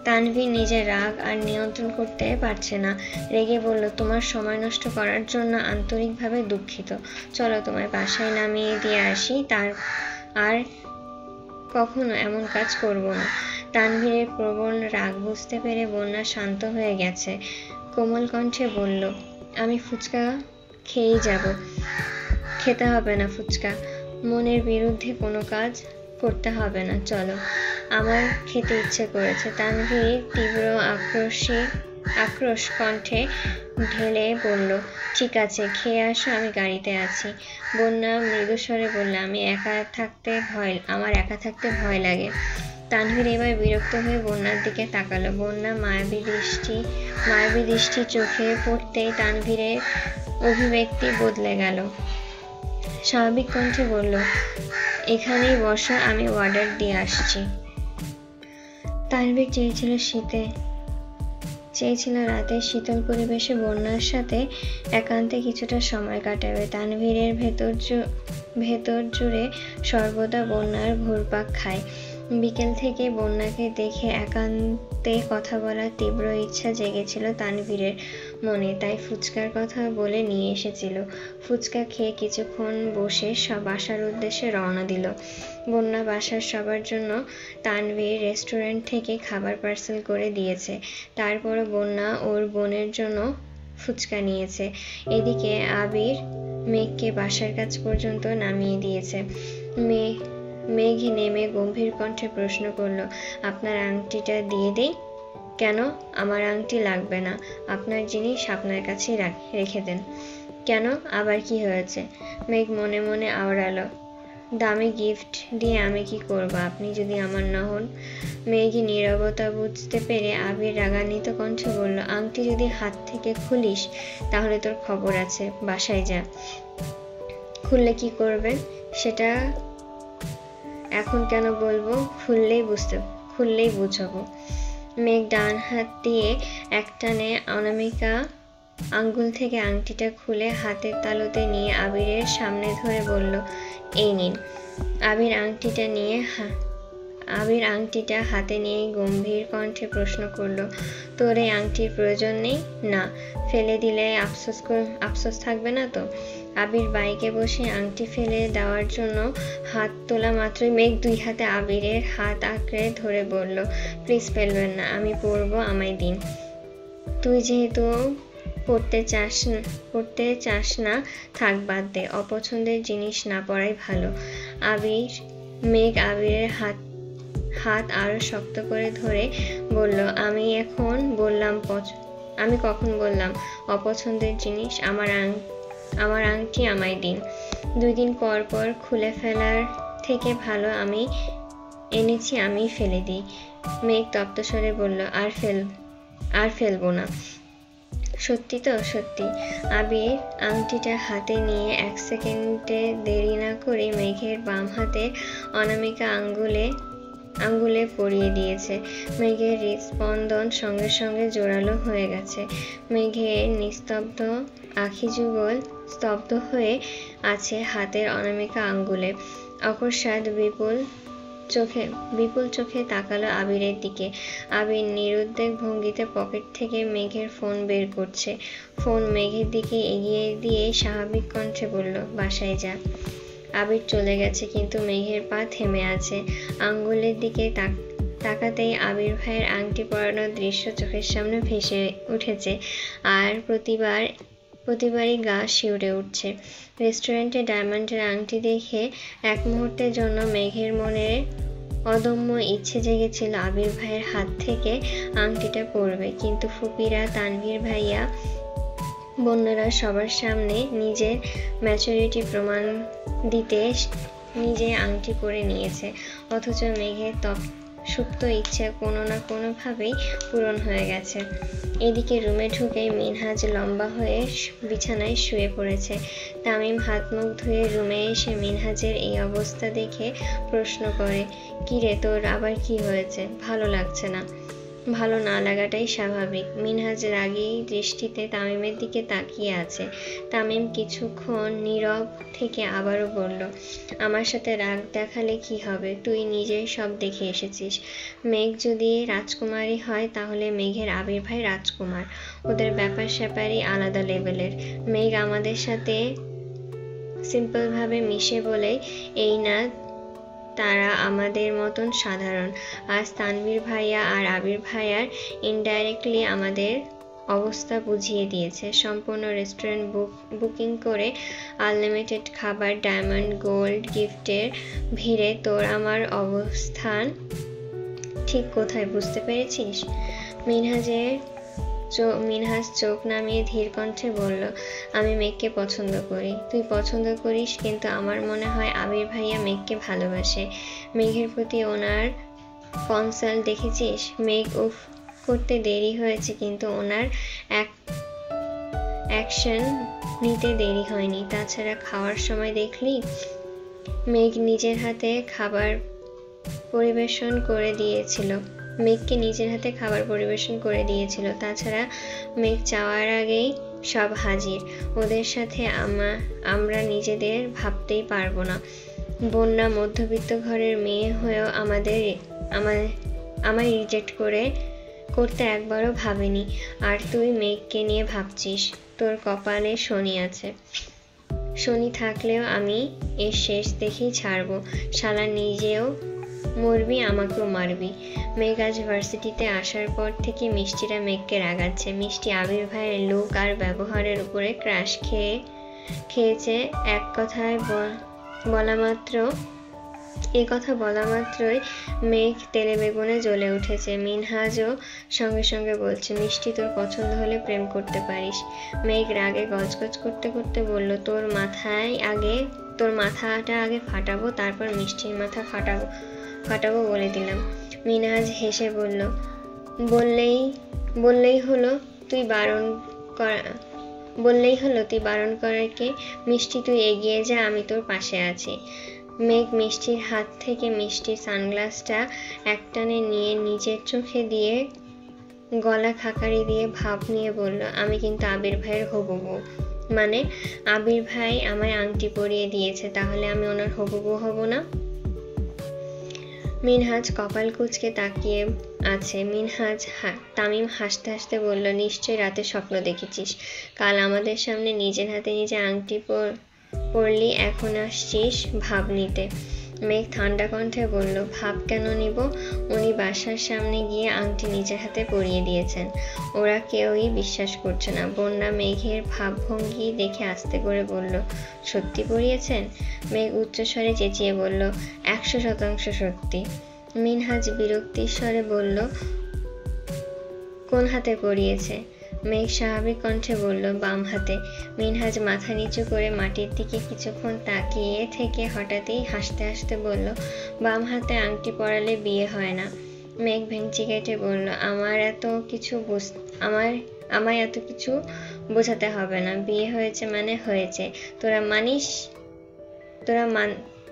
তানভীর নিজের রাগ আর নিয়ন্ত্রণ করতে পারছে না, রেগে বলল, তোমার সময় নষ্ট করার জন্য আন্তরিকভাবে দুঃখিত। চলো তোমায় বাসায় নামিয়ে দিয়ে আসি, আর কখনো এমন কাজ করব না। তানভীরের প্রবল রাগ বুঝতে পেরে বন্যা শান্ত হয়ে গেছে। কোমল কণ্ঠে বলল, আমি ফুচকা খেয়েই যাব। খেতে হবে না ফুচকা, মনের বিরুদ্ধে কোনো কাজ করতে হবে না, চলো। আমার খেতে ইচ্ছে করেছে। তানভীর তীব্র আক্রোশ কণ্ঠে ঢেলে বলল, ঠিক আছে, খেয়ে আসো, আমি গাড়িতে আছি। বন্যা মৃদুস্বরে বলল, আমার একা থাকতে ভয় লাগে। তানভীর এবার বিরক্ত হয়ে বন্যার দিকে তাকালো। বন্যা মায়াবী দৃষ্টি চোখে পড়তেই তানভীরের অভিব্যক্তি বদলে গেল। স্বাভাবিক কণ্ঠে বলল, এখানেই বসো, আমি অর্ডার দিয়ে আসছি। তানভীর চেয়েছিল রাতের শীতল পরিবেশে বন্যার সাথে একান্তে কিছুটা সময় কাটাবে। তানভীরের ভেতর জুড়ে সর্বদা বন্যার ঘুরপাক খায়। বিকেল থেকে বন্যাকে দেখে একান্তে কথা বলার তীব্র ইচ্ছা জেগেছিল তানভীরের মনে, তাই ফুচকার কথা বলে নিয়ে এসেছিল। ফুচকা খেয়ে কিছুক্ষণ বসে বাসার উদ্দেশ্যে রওনা দিল। বন্যা বাসার সবার জন্য তানভীর রেস্টুরেন্ট থেকে খাবার পার্সেল করে দিয়েছে। তারপরও বন্যা ওর বোনের জন্য ফুচকা নিয়েছে। এদিকে আবির মেঘকে বাসার কাছ পর্যন্ত নামিয়ে দিয়েছে। মেঘ নেমে গম্ভীর কণ্ঠে প্রশ্ন করল, আপনার আংটিটা দিয়ে দেই? কেন? আমার আংটি লাগবে না, আপনার জিনিস আপনার কাছেই রেখে দেন। কেন? আবার কি হয়েছে? মেঘ মনে মনে আওড়ালো, দামি গিফট দিয়ে আমি কি করব, আপনি যদি আমার না হন? মেঘ নীরবতা বুঝতে পেরে আবির রাগান্বিত কণ্ঠে বলল, আংটি যদি হাত থেকে খুলিস তাহলে তোর খবর আছে, বাসায় যা। খুললে কি করবে সেটা এখন কেন বলবো? খুললেই বুঝাবো। মেঘ ডান হাত দিয়ে একটানে অনামিকা আঙ্গুল থেকে আংটিটা খুলে হাতের তালুতে নিয়ে আবিরের সামনে ধরে বলল, এই নিন। আবির আংটিটা হাতে নিয়ে গম্ভীর কণ্ঠে প্রশ্ন করল, তোর এই আংটির প্রয়োজন নেই? না। ফেলে দিলে আফসোস থাকবে না তো? আবির বাইকে বসে আংটি ফেলে দেওয়ার জন্য হাত তোলা মাত্রই মেঘ দুই হাতে আবিরের হাত আঁকড়ে ধরে বলল, প্লিজ ফেলবেন না, আমি পরবো, আমায় দিন। তুই যেহেতু পড়তে চাস না, থাক, বাদ দে, অপছন্দের জিনিস না পরাই ভালো। মেঘ আবিরের হাত আরো শক্ত করে ধরে বলল, আমি কখন বললাম অপছন্দের জিনিস? আমার আংটি আমায় দিন। 2 দিন পর খুলে ফেলার থেকে ভালো আমি এনেছি, আমি ফেলে দিই। মেঘ তপ্ত স্বরে বলল, আর ফেলবো না। সত্যি তো? সত্যি। আবির আংটিটা হাতে নিয়ে 1 সেকেন্ডে দেরি না করে মেঘের বাম হাতের অনামিকা আঙ্গুলে পরিয়ে দিয়েছে। মেঘের হৃদস্পন্দন সঙ্গে সঙ্গে জোরালো হয়ে গেছে। মেঘের নিস্তব্ধ আখিযুগল স্তব্ধ হয়ে আছে হাতের অনামিকা আঙ্গুলে। অকস্মাৎ বিপুল চোখে তাকালো আবিরের দিকে। আবির নিরুদ্বেগ ভঙ্গিতে পকেট থেকে মেঘের ফোন বের করছে। ফোন মেঘের দিকে এগিয়ে দিয়ে স্বাভাবিক কণ্ঠে বলল, বাসায় যা। আবির চলে গেছে, কিন্তু মেঘের পা থেমে আছে। আঙ্গুলের দিকে তাকাতেই আবির ভাইয়ের আংটি পরানোর দৃশ্য চোখের সামনে ভেসে উঠেছে, আর প্রতিবারই গা শিউরে উঠছে। রেস্টুরেন্টে ডায়মন্ডের আংটি দেখে এক মুহূর্তের জন্য মেঘের অদম্য ইচ্ছে জেগেছিল আবির ভাইয়ের হাত থেকে আংটিটা পরবে, কিন্তু ফুপিরা, তানভীর ভাইয়া, বন্যারা সবার সামনে নিজের ম্যাচুরিটি প্রমাণ দিতে নিজে আংটি পরে নিয়েছে। অথচ মেঘের সুপ্ত ইচ্ছা কোনো না কোনোভাবেই পূরণ হয়ে গেছে। এদিকে রুমে ঢুকেই মিনহাজ লম্বা হয়ে বিছানায় শুয়ে পড়েছে। তামিম হাত মুখ ধুয়ে রুমে এসে মিনহাজের এই অবস্থা দেখে প্রশ্ন করে, কিরে তোর আবার কি হয়েছে? ভালো লাগছে না? ভালো না লাগাটাই স্বাভাবিক। মিনহাজ রাগী দৃষ্টিতে তামিমের দিকে তাকিয়ে আছে। তামিম কিছুক্ষণ নীরব থেকে আবারও বলল, আমার সাথে রাগ দেখালে কি হবে? তুই নিজেই সব দেখে এসেছিস। মেঘ যদি রাজকুমারী হয় তাহলে মেঘের আবির ভাই রাজকুমার। ওদের ব্যাপার স্যাপারই আলাদা লেভেলের। মেঘ আমাদের সাথে সিম্পলভাবে মিশে বলেই এই না তারা আমাদের মতন সাধারণ। আজ তানভীর ভাইয়া আর আবির ভাইয়ার ইনডাইরেক্টলি আমাদের অবস্থা বুঝিয়ে দিয়েছে। সম্পূর্ণ রেস্টুরেন্ট বুকিং করে আনলিমিটেড খাবার, ডায়মন্ড গোল্ড গিফটের ভিড়ে তোর আমার অবস্থান ঠিক কোথায় বুঝতে পেরেছিস? মিনহাজ চোখ নামিয়ে ধীর কণ্ঠে বলল, আমি মেঘকে পছন্দ করি। তুই পছন্দ করিস, কিন্তু আমার মনে হয় আবির ভাইয়া মেঘকে ভালোবাসে। মেঘের প্রতি ওনার কনসার্ন দেখেছিস? মেঘ উফ করতে দেরি হয়েছে, কিন্তু ওনার অ্যাকশন নিতে দেরি হয়নি। তাছাড়া খাওয়ার সময় দেখলি মেঘ নিজের হাতে খাবার পরিবেশন করে দিয়েছিল। মেঘকে নিজের হাতে খাবার পরিবেশন করে দিয়েছিল। তাছাড়া মেঘ চাওয়ার আগেই সব হাজির। ওদের সাথে আমরা নিজেদের ভাবতেই পারবো না। বন্যা মধ্যবিত্ত ঘরের মেয়ে হয়েও আমায় রিজেক্ট করতে একবারও ভাবেনি। আর তুই মেঘকে নিয়ে ভাবছিস? তোর কপালে শনি আছে। শনি থাকলেও আমি এর শেষ দেখেই ছাড়বো। শালা নিজেও মরবি, আমাকেও মারবি। মেঘ আজ ভার্সিটিতে আসার পর থেকে মিষ্টিরা মেঘকে রাগাচ্ছে। মিষ্টি আবির ভাইয়ের লুক আর ব্যবহারের উপরে ক্রাশ খেয়েছে। এ কথা বলা মাত্রই মেঘ তেলে বেগুনে জ্বলে উঠেছে। মিনহাজও সঙ্গে সঙ্গে বলছে, মিষ্টি তোর পছন্দ হলে প্রেম করতে পারিস। মেঘ রাগে গজগজ করতে করতে বলল, তোর মাথাটা আগে ফাটাবো, তারপর মিষ্টির মাথা ফাটাবো বলে দিলাম। মিনহাজ হেসে বলল, বললেই হলো তুই বারণ করার কে? মিষ্টি তুই এগিয়ে যা, আমি তোর পাশে আছি। মেঘ মিষ্টির হাত থেকে মিষ্টির সানগ্লাসটা একটানে নিয়ে নিজের চোখে দিয়ে গলা খাকারি দিয়ে ভাব নিয়ে বলল, আমি কিন্তু আবির ভাইয়ের হবু বউ। মানে? আবির ভাই আমায় আংটি পরিয়ে দিয়েছে, তাহলে আমি ওনার হবু বউ হব না? মিনহাজ কপাল কুঁচকে তাকিয়ে আছে। তামিম হাসতে হাসতে বলল, নিশ্চয়ই রাতে স্বপ্ন দেখেছিস। কাল আমাদের সামনে নিজের হাতে নিজে আংটি পরলি, এখন আসছিস ভাব নিতে। মেঘ ঠান্ডা কণ্ঠে বলল, ভাব কেন নিব? উনি বাসার সামনে গিয়ে আংটি নিজের হাতে পরিয়ে দিয়েছেন। ওরা কেউই বিশ্বাস করছে না। বন্যা মেঘের ভাবভঙ্গি দেখে আস্তে করে বলল, সত্যি পরিয়েছেন? মেঘ উচ্চস্বরে চেঁচিয়ে বলল, 100% সত্যি। মিনহাজ বিরক্তির স্বরে বলল, কোন হাতে পরিয়েছে? মেঘ স্বাভাবিক কণ্ঠে বলল, বাম হাতে। মিনহাজ মাথা নিচু করে মাটির দিকে কিছুক্ষণ তাকিয়ে থেকে হঠাৎই হাসতে হাসতে বলল, বাম হাতে আংটি পরালে বিয়ে হয় না। মেঘ ভেঙচি কেটে বলল, আমায় এত কিছু বোঝাতে হবে না। বিয়ে হয়েছে মানে হয়েছে।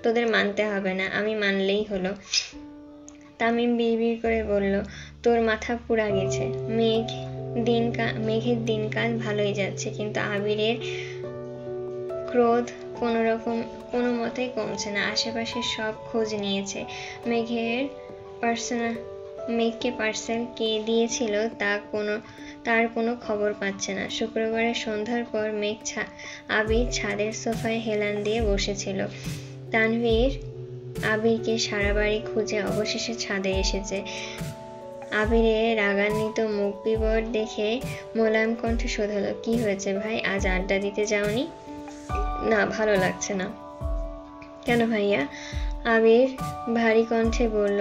তোদের মানতে হবে না, আমি মানলেই হলো। তামিম বিড়বিড় করে বলল, তোর মাথা পুরা গেছে। মেঘের দিনকাল ভালোই যাচ্ছে, কিন্তু আবিরের ক্রোধ কোনো মতেই কমছে না। আশেপাশে সব খোঁজ নিয়েছে। মেঘকে পার্সেল কে দিয়েছিল তার কোনো খবর পাচ্ছে না। শুক্রবারের সন্ধ্যার পর আবির ছাদের সোফায় হেলান দিয়ে বসেছিল। তানভীর আবিরকে সারা বাড়ি খুঁজে অবশেষে ছাদে এসেছে। আবিরের রাগান্বিত মুখ বিবর দেখে মোলায়েম কণ্ঠে শোধালো, কি হয়েছে ভাই, আজ আড্ডা দিতে যাওনি? না, ভালো লাগছে না। কেন ভাইয়া? আবির ভারী কণ্ঠে বলল,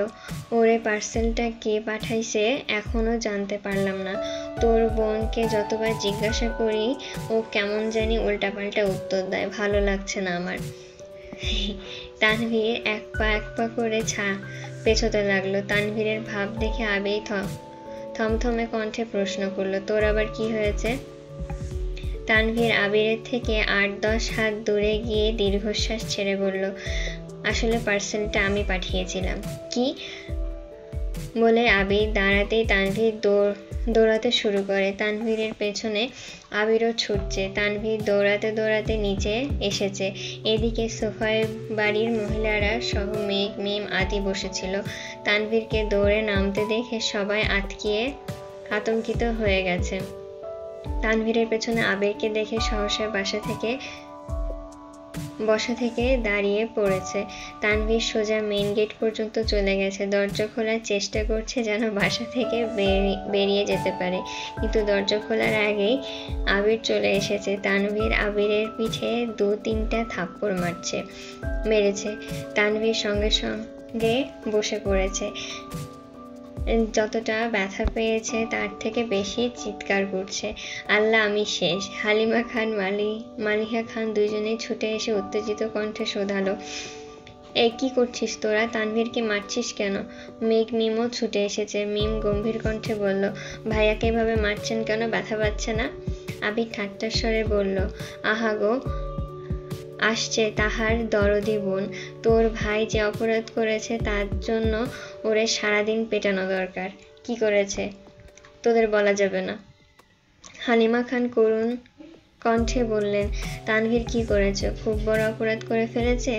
ওরে পার্সেলটা কে পাঠাইছে এখনো জানতে পারলাম না। তোর বোনকে যতবার জিজ্ঞাসা করি ও কেমন জানি উল্টাপাল্টা উত্তর দেয়, ভালো লাগছে না আমার। তানভীর এক পা করে পেছোতে লাগলো। তানভীরের ভাব দেখে আবির থমথমে কণ্ঠে প্রশ্ন করলো, তোর আবার কি হয়েছে? তানভীর আবিরের থেকে 8-10 হাত দূরে গিয়ে দীর্ঘশ্বাস ছেড়ে বলল, আসলে পার্সেলটা আমি পাঠিয়েছিলাম। কি? বলে আবির দাঁড়াতেই তানভীর দৌড়াতে শুরু করে। তানভীরের পেছনে আবিরও ছুটছে। তানভীর দৌড়াতে দৌড়াতে নিচে এসেছে। এদিকে সোফায় বাড়ির মহিলারা সহ মেঘ, মিম আদি বসেছিল। তানভীরকে দৌড়ে নামতে দেখে সবাই আতঙ্কিত হয়ে গেছে। তানভীরের পেছনে আবিরকে দেখে সহসা বসা থেকে দাঁড়িয়ে পড়েছে। তানভীর সোজা মেইন গেট পর্যন্ত চলে গেছে। দরজা খোলার চেষ্টা করছে যেন বাসা থেকে বেরিয়ে যেতে পারে, কিন্তু দরজা খোলার আগেই আবির চলে এসেছে। তানভীর আবিরের পিঠে 2-3টা থাপ্পড় মেরেছে। তানভীর সঙ্গে সঙ্গে বসে পড়েছে। যতটা ব্যথা পেয়েছে তার থেকে বেশি চিৎকার করছে, আল্লাহ আমি শেষ। হালিমা খান, মালিহা খান দুজনেই ছুটে এসে উত্তেজিত কণ্ঠে শোধালো, এই কি করছিস তোরা? তানভীরকে মারছিস কেন? মেঘ, মিমও ছুটে এসেছে। মিম গম্ভীর কণ্ঠে বলল, ভাইয়াকে এভাবে মারছেন কেন? ব্যথা পাচ্ছে না? আবির ঠাট্টার স্বরে বলল, আহা গো, আসছে তাহার দরদি বোন। তোর ভাই যে অপরাধ করেছে তার জন্য ওরে সারাদিন পেটানো দরকার। কি করেছে তোদের বলা যাবে না। হালিমা খান করুণ কণ্ঠে বললেন, তানভীর কি করেছে? খুব বড় অপরাধ করে ফেলেছে।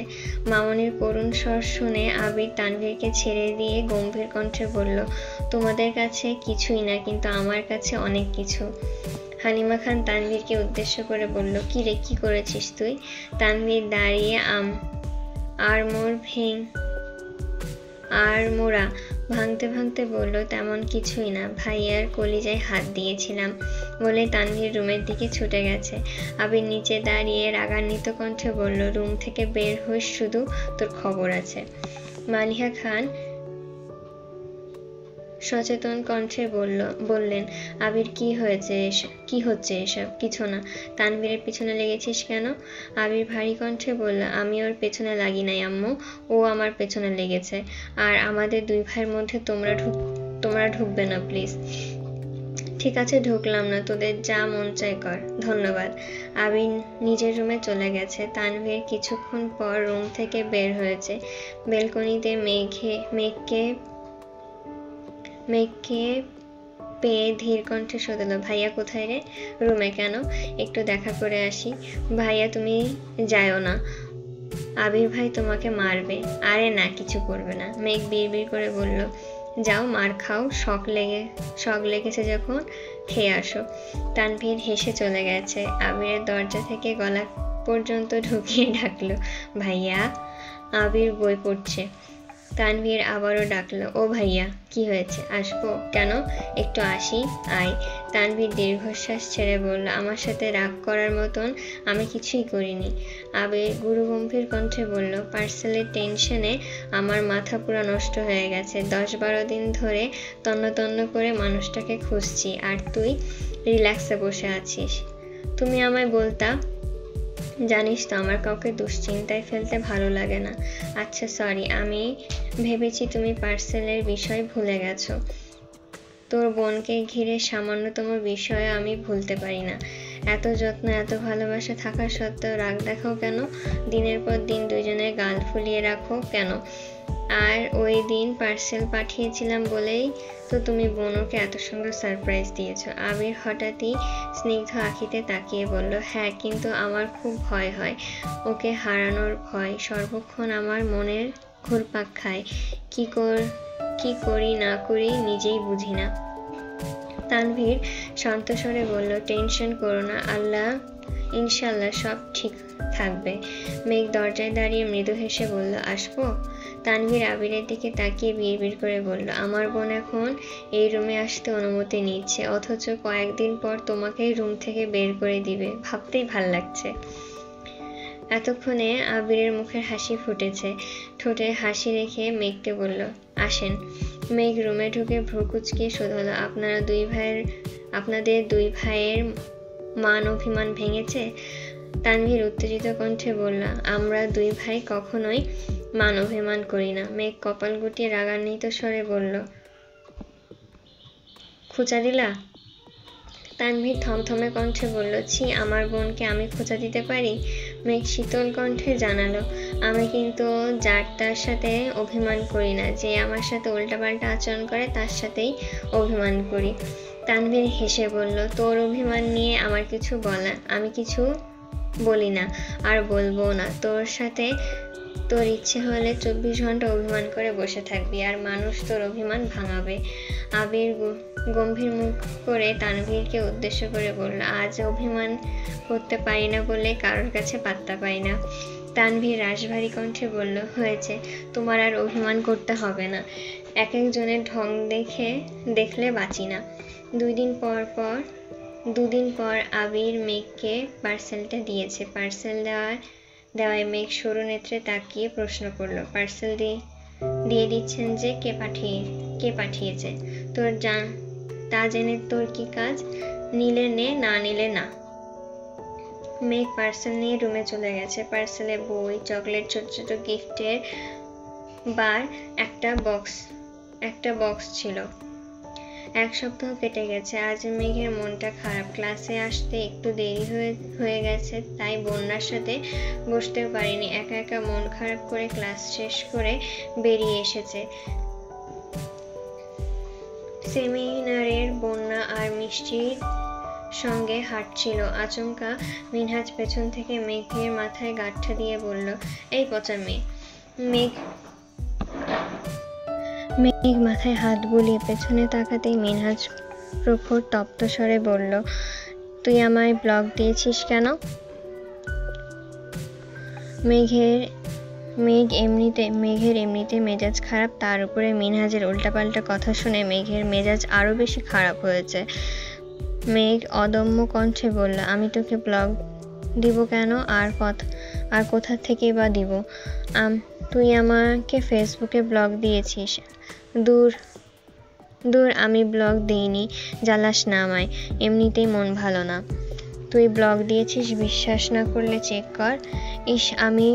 মামনির করুণ স্বর শুনে আবির তানভীরকে ছেড়ে দিয়ে গম্ভীর কণ্ঠে বলল, তোমাদের কাছে কিছুই না, কিন্তু আমার কাছে অনেক কিছু। হালিমা খান তানভীরকে উদ্দেশ্য করে বলল, কি রে, কি করেছিস তুই? তানভীর দাঁড়িয়ে আড়মোড়া ভাঙতে ভাঙতে বলল, তেমন কিছুই না, ভাইয়ার কলিজায় হাত দিয়েছিলাম বলে তানভীর রুমের দিকে ছুটে গেছে। আবির নিচে দাঁড়িয়ে রাগান্বিত কণ্ঠে বলল, রুম থেকে বের হইস, শুধু তোর খবর আছে। মালিহা খান সচেতন কণ্ঠে বললেন, আবির কি হচ্ছে এসব? কিছু না। তানভীরের পিছনে লেগেছিস কেন? আবির ভারী কণ্ঠে বলল, আমি ওর পেছনে লাগি নাই আম্মু, ও আমার পেছনে লেগেছে। আর আমাদের দুই ভাইয়ের মধ্যে তোমরা ঢুকবে না প্লিজ। ঠিক আছে, ঢুকলাম না, তোদের যা মন চায় কর, ধন্যবাদ। আবির নিজের রুমে চলে গেছে। তানভীর কিছুক্ষণ পর রুম থেকে বের হয়েছে। বেলকনিতে মেঘকে পেয়ে ধীর কণ্ঠে শোধাল, ভাইয়া কোথায় রে? রুমে। কেন? একটু দেখা করে আসি। ভাইয়া তুমি যাও না, আবির ভাই তোমাকে মারবে। আরে না, কিছু করবে না। মেঘ বিড়বিড় করে বলল, যাও মার খাও, শখ লেগেছে যখন খেয়ে আসো। তানভীর হেসে চলে গেছে। আবিরের দরজা থেকে গলা পর্যন্ত ঢুকিয়ে ডাকলো, ভাইয়া। আবির বই পড়ছে। তানভীর আবারও ডাকলো, ও ভাইয়া, কি হয়েছে? আসবো? কেন? একটু আসি, আয়। তানভীর দীর্ঘশ্বাস ছেড়ে বলল, আমার সাথে রাগ করার মতন আমি কিছুই করিনি। আবির গুরুগম্ভীর কণ্ঠে বলল, পার্সেলের টেনশনে আমার মাথা পুরো নষ্ট হয়ে গেছে। 10-12 দিন ধরে তন্ন করে মানুষটাকে খুঁজছি, আর তুই রিল্যাক্সে বসে আছিস। তুমি আমায় বলতা, জানিস তো আমার কাউকে দুশ্চিন্তায় ফেলতে ভালো লাগে না। আচ্ছা সরি, আমি ভেবেছি তুমি পার্সেলের বিষয় ভুলে গেছো। তোর বোনকে ঘিরে সামান্যতম বিষয় আমি ভুলতে পারি না। এত যত্ন, এত ভালোবাসা থাকা সত্ত্বেও রাগ দেখাও কেন? দিনের পর দিন দুজনে গাল ফুলিয়ে রাখো কেন? আর ওই দিন পার্সেল পাঠিয়েছিলাম বলেই তো তুমি বোনকে এত সুন্দর সারপ্রাইজ দিয়েছো। আবির হঠাৎই স্নিগ্ধ আঁখিতে তাকিয়ে বলল, হ্যাঁ, কিন্তু আমার খুব ভয় হয়, ওকে হারানোর ভয় সর্বক্ষণ আমার মনের ঘুরপাক খায়। কি করি না করি নিজেই বুঝি না। তানভীর শান্ত স্বরে বলল, টেনশন করো না, ইনশাল্লাহ সব ঠিক থাকবে। মেঘ দরজায় দাঁড়িয়ে মৃদু হেসে বলল, আসবো? তানভীর আবিরের দিকে তাকিয়ে বিড়বিড় করে বলল, আমার বোন এখন এই রুমে আসতে অনুমতি নিচ্ছে, অথচ কয়েকদিন পর তোমাকেই রুম থেকে বের করে দিবে। ভাবতেই ভাল লাগছে। এতক্ষণে আবিরের মুখের হাসি ফুটেছে। ঠোঁটে হাসি রেখে মেঘকে বলল, আসেন। মেঘ রুমে ঢুকে ভ্রু কুঁচকিয়ে শুধালো, আপনাদের দুই ভাইয়ের মান অভিমান ভেঙেছে? তানভীর উত্তেজিত কণ্ঠে বলল, আমরা দুই ভাই কখনোই মান অভিমান করি না। মেঘ কপাল গুটিয়ে রাগান্বিত স্বরে বলল, খোঁচা দিলা? তানভীর থমথমে কণ্ঠে বলল, ছি, আমার বোনকে আমি খোঁচা দিতে পারি? মেঘ শীতল কণ্ঠে জানালো, আমি কিন্তু যার তার সাথে অভিমান করি না, যে আমার সাথে উল্টাপাল্টা আচরণ করে তার সাথেই অভিমান করি। তানভীর হেসে বলল, তোর অভিমান নিয়ে আমার কিছু বলা, আমি কিছু বলি না আর বলবো না। তোর ইচ্ছে হলে 24 ঘন্টা অভিমান করে বসে থাকবি আর মানুষ তোর অভিমান ভাঙাবে। আবির গম্ভীর মুখ করে তানভীরকে উদ্দেশ্য করে বলল, আজ অভিমান করতে পারি না বলে কারোর কাছে পাত্তা পাই না। তানভীর রাশভারী কণ্ঠে বলল, হয়েছে, তোমার আর অভিমান করতে হবে না। এক একজনের ঢং দেখলে বাঁচি না। দুদিন পর আবির মেঘকে পার্সেলটা দিয়েছে। পার্সেল দেওয়ায় মেঘ সরু নেত্রে তাকিয়ে প্রশ্ন করল, পার্সেল দিয়ে দিচ্ছেন যে, কে পাঠিয়েছে? তা জেনে তোর কি কাজ? নিলে নে, না নিলে না। মেঘ পার্সেল নিয়ে রুমে চলে গেছে। পার্সেলে বই, চকলেট, ছোট ছোট গিফটের বার একটা বক্স ছিল। এক সপ্তাহ কেটে গেছে। আজ মেঘের মনটা খারাপ। ক্লাসে আসতে একটু দেরি হয়ে গেছে, তাই বন্যার সাথে বসতেও পারিনি। একা একা মন খারাপ করে ক্লাস শেষ করে বেরিয়ে এসেছে। সেমিনারের বন্যা আর মিষ্টির সঙ্গে হাঁটছিল। আচমকা মিনহাজ পেছন থেকে মেঘের মাথায় গাঁঠা দিয়ে বলল, এই পচা মেয়ে। মেঘ মাথায় হাত বুলিয়ে পেছনে তাকাতেই মিনহাজ প্রখর তপ্ত স্বরে বলল, তুই আমায় ব্লক দিয়েছিস কেন? মেঘের এমনিতে মেজাজ খারাপ, তার উপরে মিনহাজের উল্টাপাল্টা কথা শুনে মেঘের মেজাজ আরো বেশি খারাপ হয়েছে। মেঘ অদম্য কণ্ঠে বলল, আমি তোকে ব্লক দিব কেন? আর কোথা থেকে বা দিব? তুই আমাকে ফেসবুকে ব্লক দিয়েছিস? দূর, আমি ব্লক দিইনি, জ্বালাস না আমায়, এমনিতেই মন ভালো না। তুই ব্লক দিয়েছিস, বিশ্বাস না করলে চেক কর। আমি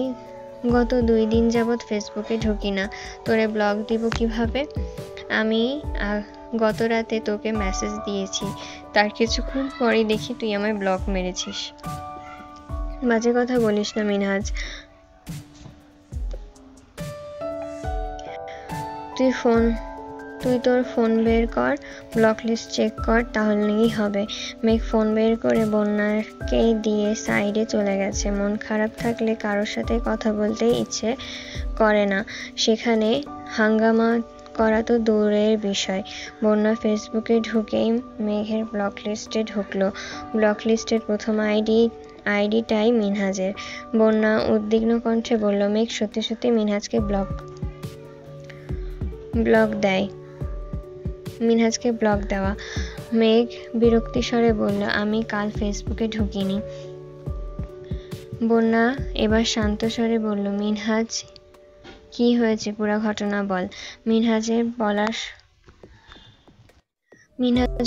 গত 2 দিন যাবৎ ফেসবুকে ঢুকি না, তোরে ব্লক দিব কিভাবে? আমি গত রাতে তোকে মেসেজ দিয়েছি, তার কিছুক্ষণ পরেই দেখি তুই আমায় ব্লক মেরেছিস। বাজে কথা বলিস না মিনহাজ। তুই তোর ফোন বের কর, ব্লক লিস্ট চেক কর, তাহলেই হবে। মেঘ ফোন বের করে বন্যাকে দিয়ে সাইডে চলে গেছে। মন খারাপ থাকলে কারোর সাথে কথা বলতে ইচ্ছে করে না, সেখানে হাঙ্গামা করা তো দূরের বিষয়। বন্যা ফেসবুকে ঢুকেই মেঘের ব্লক লিস্টে ঢুকলো। ব্লক লিস্টের প্রথম আইডিটাই মিনহাজের। বন্যা উদ্বিগ্ন কণ্ঠে বলল, মেঘ সত্যি সত্যি মিনহাজকে ব্লক দেওয়া। মেঘ বিরক্তি স্বরে বলল, আমি কাল ফেসবুকে ঢুকিনি। বন্যা এবার শান্ত স্বরে বলল, মিনহাজ, কি হয়েছে পুরো ঘটনা বল। মিনহাজ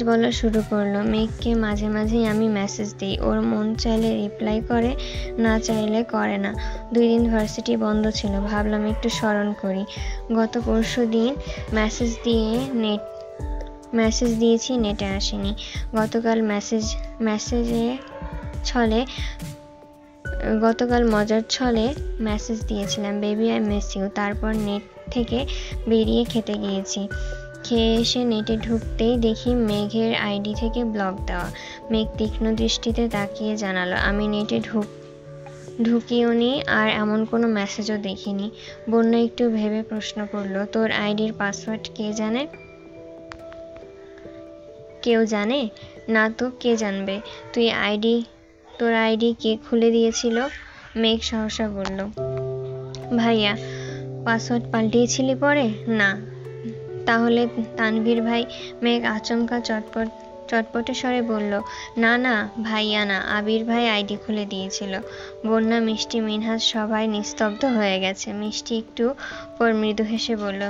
বলা শুরু করলো, মেঘকে মাঝে মাঝেই আমি মেসেজ দিই, ওর মন চাইলে রিপ্লাই করে, না চাইলে করে না। 2 দিন ভার্সিটি বন্ধ ছিল, ভাবলাম একটু স্মরণ করি। গত পরশুদিন মেসেজ দিয়েছি, নেটে আসেনি। গতকাল মজার ছলে মেসেজ দিয়েছিলাম, বেবি আই মিস ইউ। তারপর নেট থেকে বেরিয়ে খেতে গিয়েছি। খেয়ে এসে নেটে ঢুকতেই দেখি মেঘের আইডি থেকে ব্লক দেওয়া। মেঘ তীক্ষ্ণ দৃষ্টিতে তাকিয়ে জানালো, আমি নেটে ঢুকিওনি আর এমন কোনো মেসেজও দেখিনি। বন্যা একটু ভেবে প্রশ্ন করলো, তোর আইডির পাসওয়ার্ড কে জানে? কেউ জানে না তো, কে জানবে? তোর আইডি কে খুলে দিয়েছিল? মেঘ সহসা বলল, ভাইয়া। পাসওয়ার্ড পাল্টিয়েছিলি পরে? না। তাহলে তানভীর ভাই? মেঘ আচমকা চটপট চটপটে স্বরে বলল, না না ভাইয়া না, আবির ভাই আইডি খুলে দিয়েছিল। বন্যা, মিষ্টি, মিনহাজ সবাই নিস্তব্ধ হয়ে গেছে। মিষ্টি একটু পর মৃদু হেসে বলল,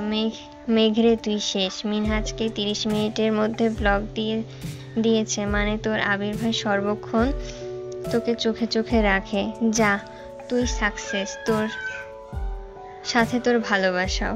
মেঘরে তুই শেষ। মিনহাজকে 30 মিনিটের মধ্যে ব্লক দিয়েছে মানে তোর আবির ভাই সর্বক্ষণ তোকে চোখে চোখে রাখে। যা, তুই সাকসেস, তোর সাথে তোর ভালোবাসাও।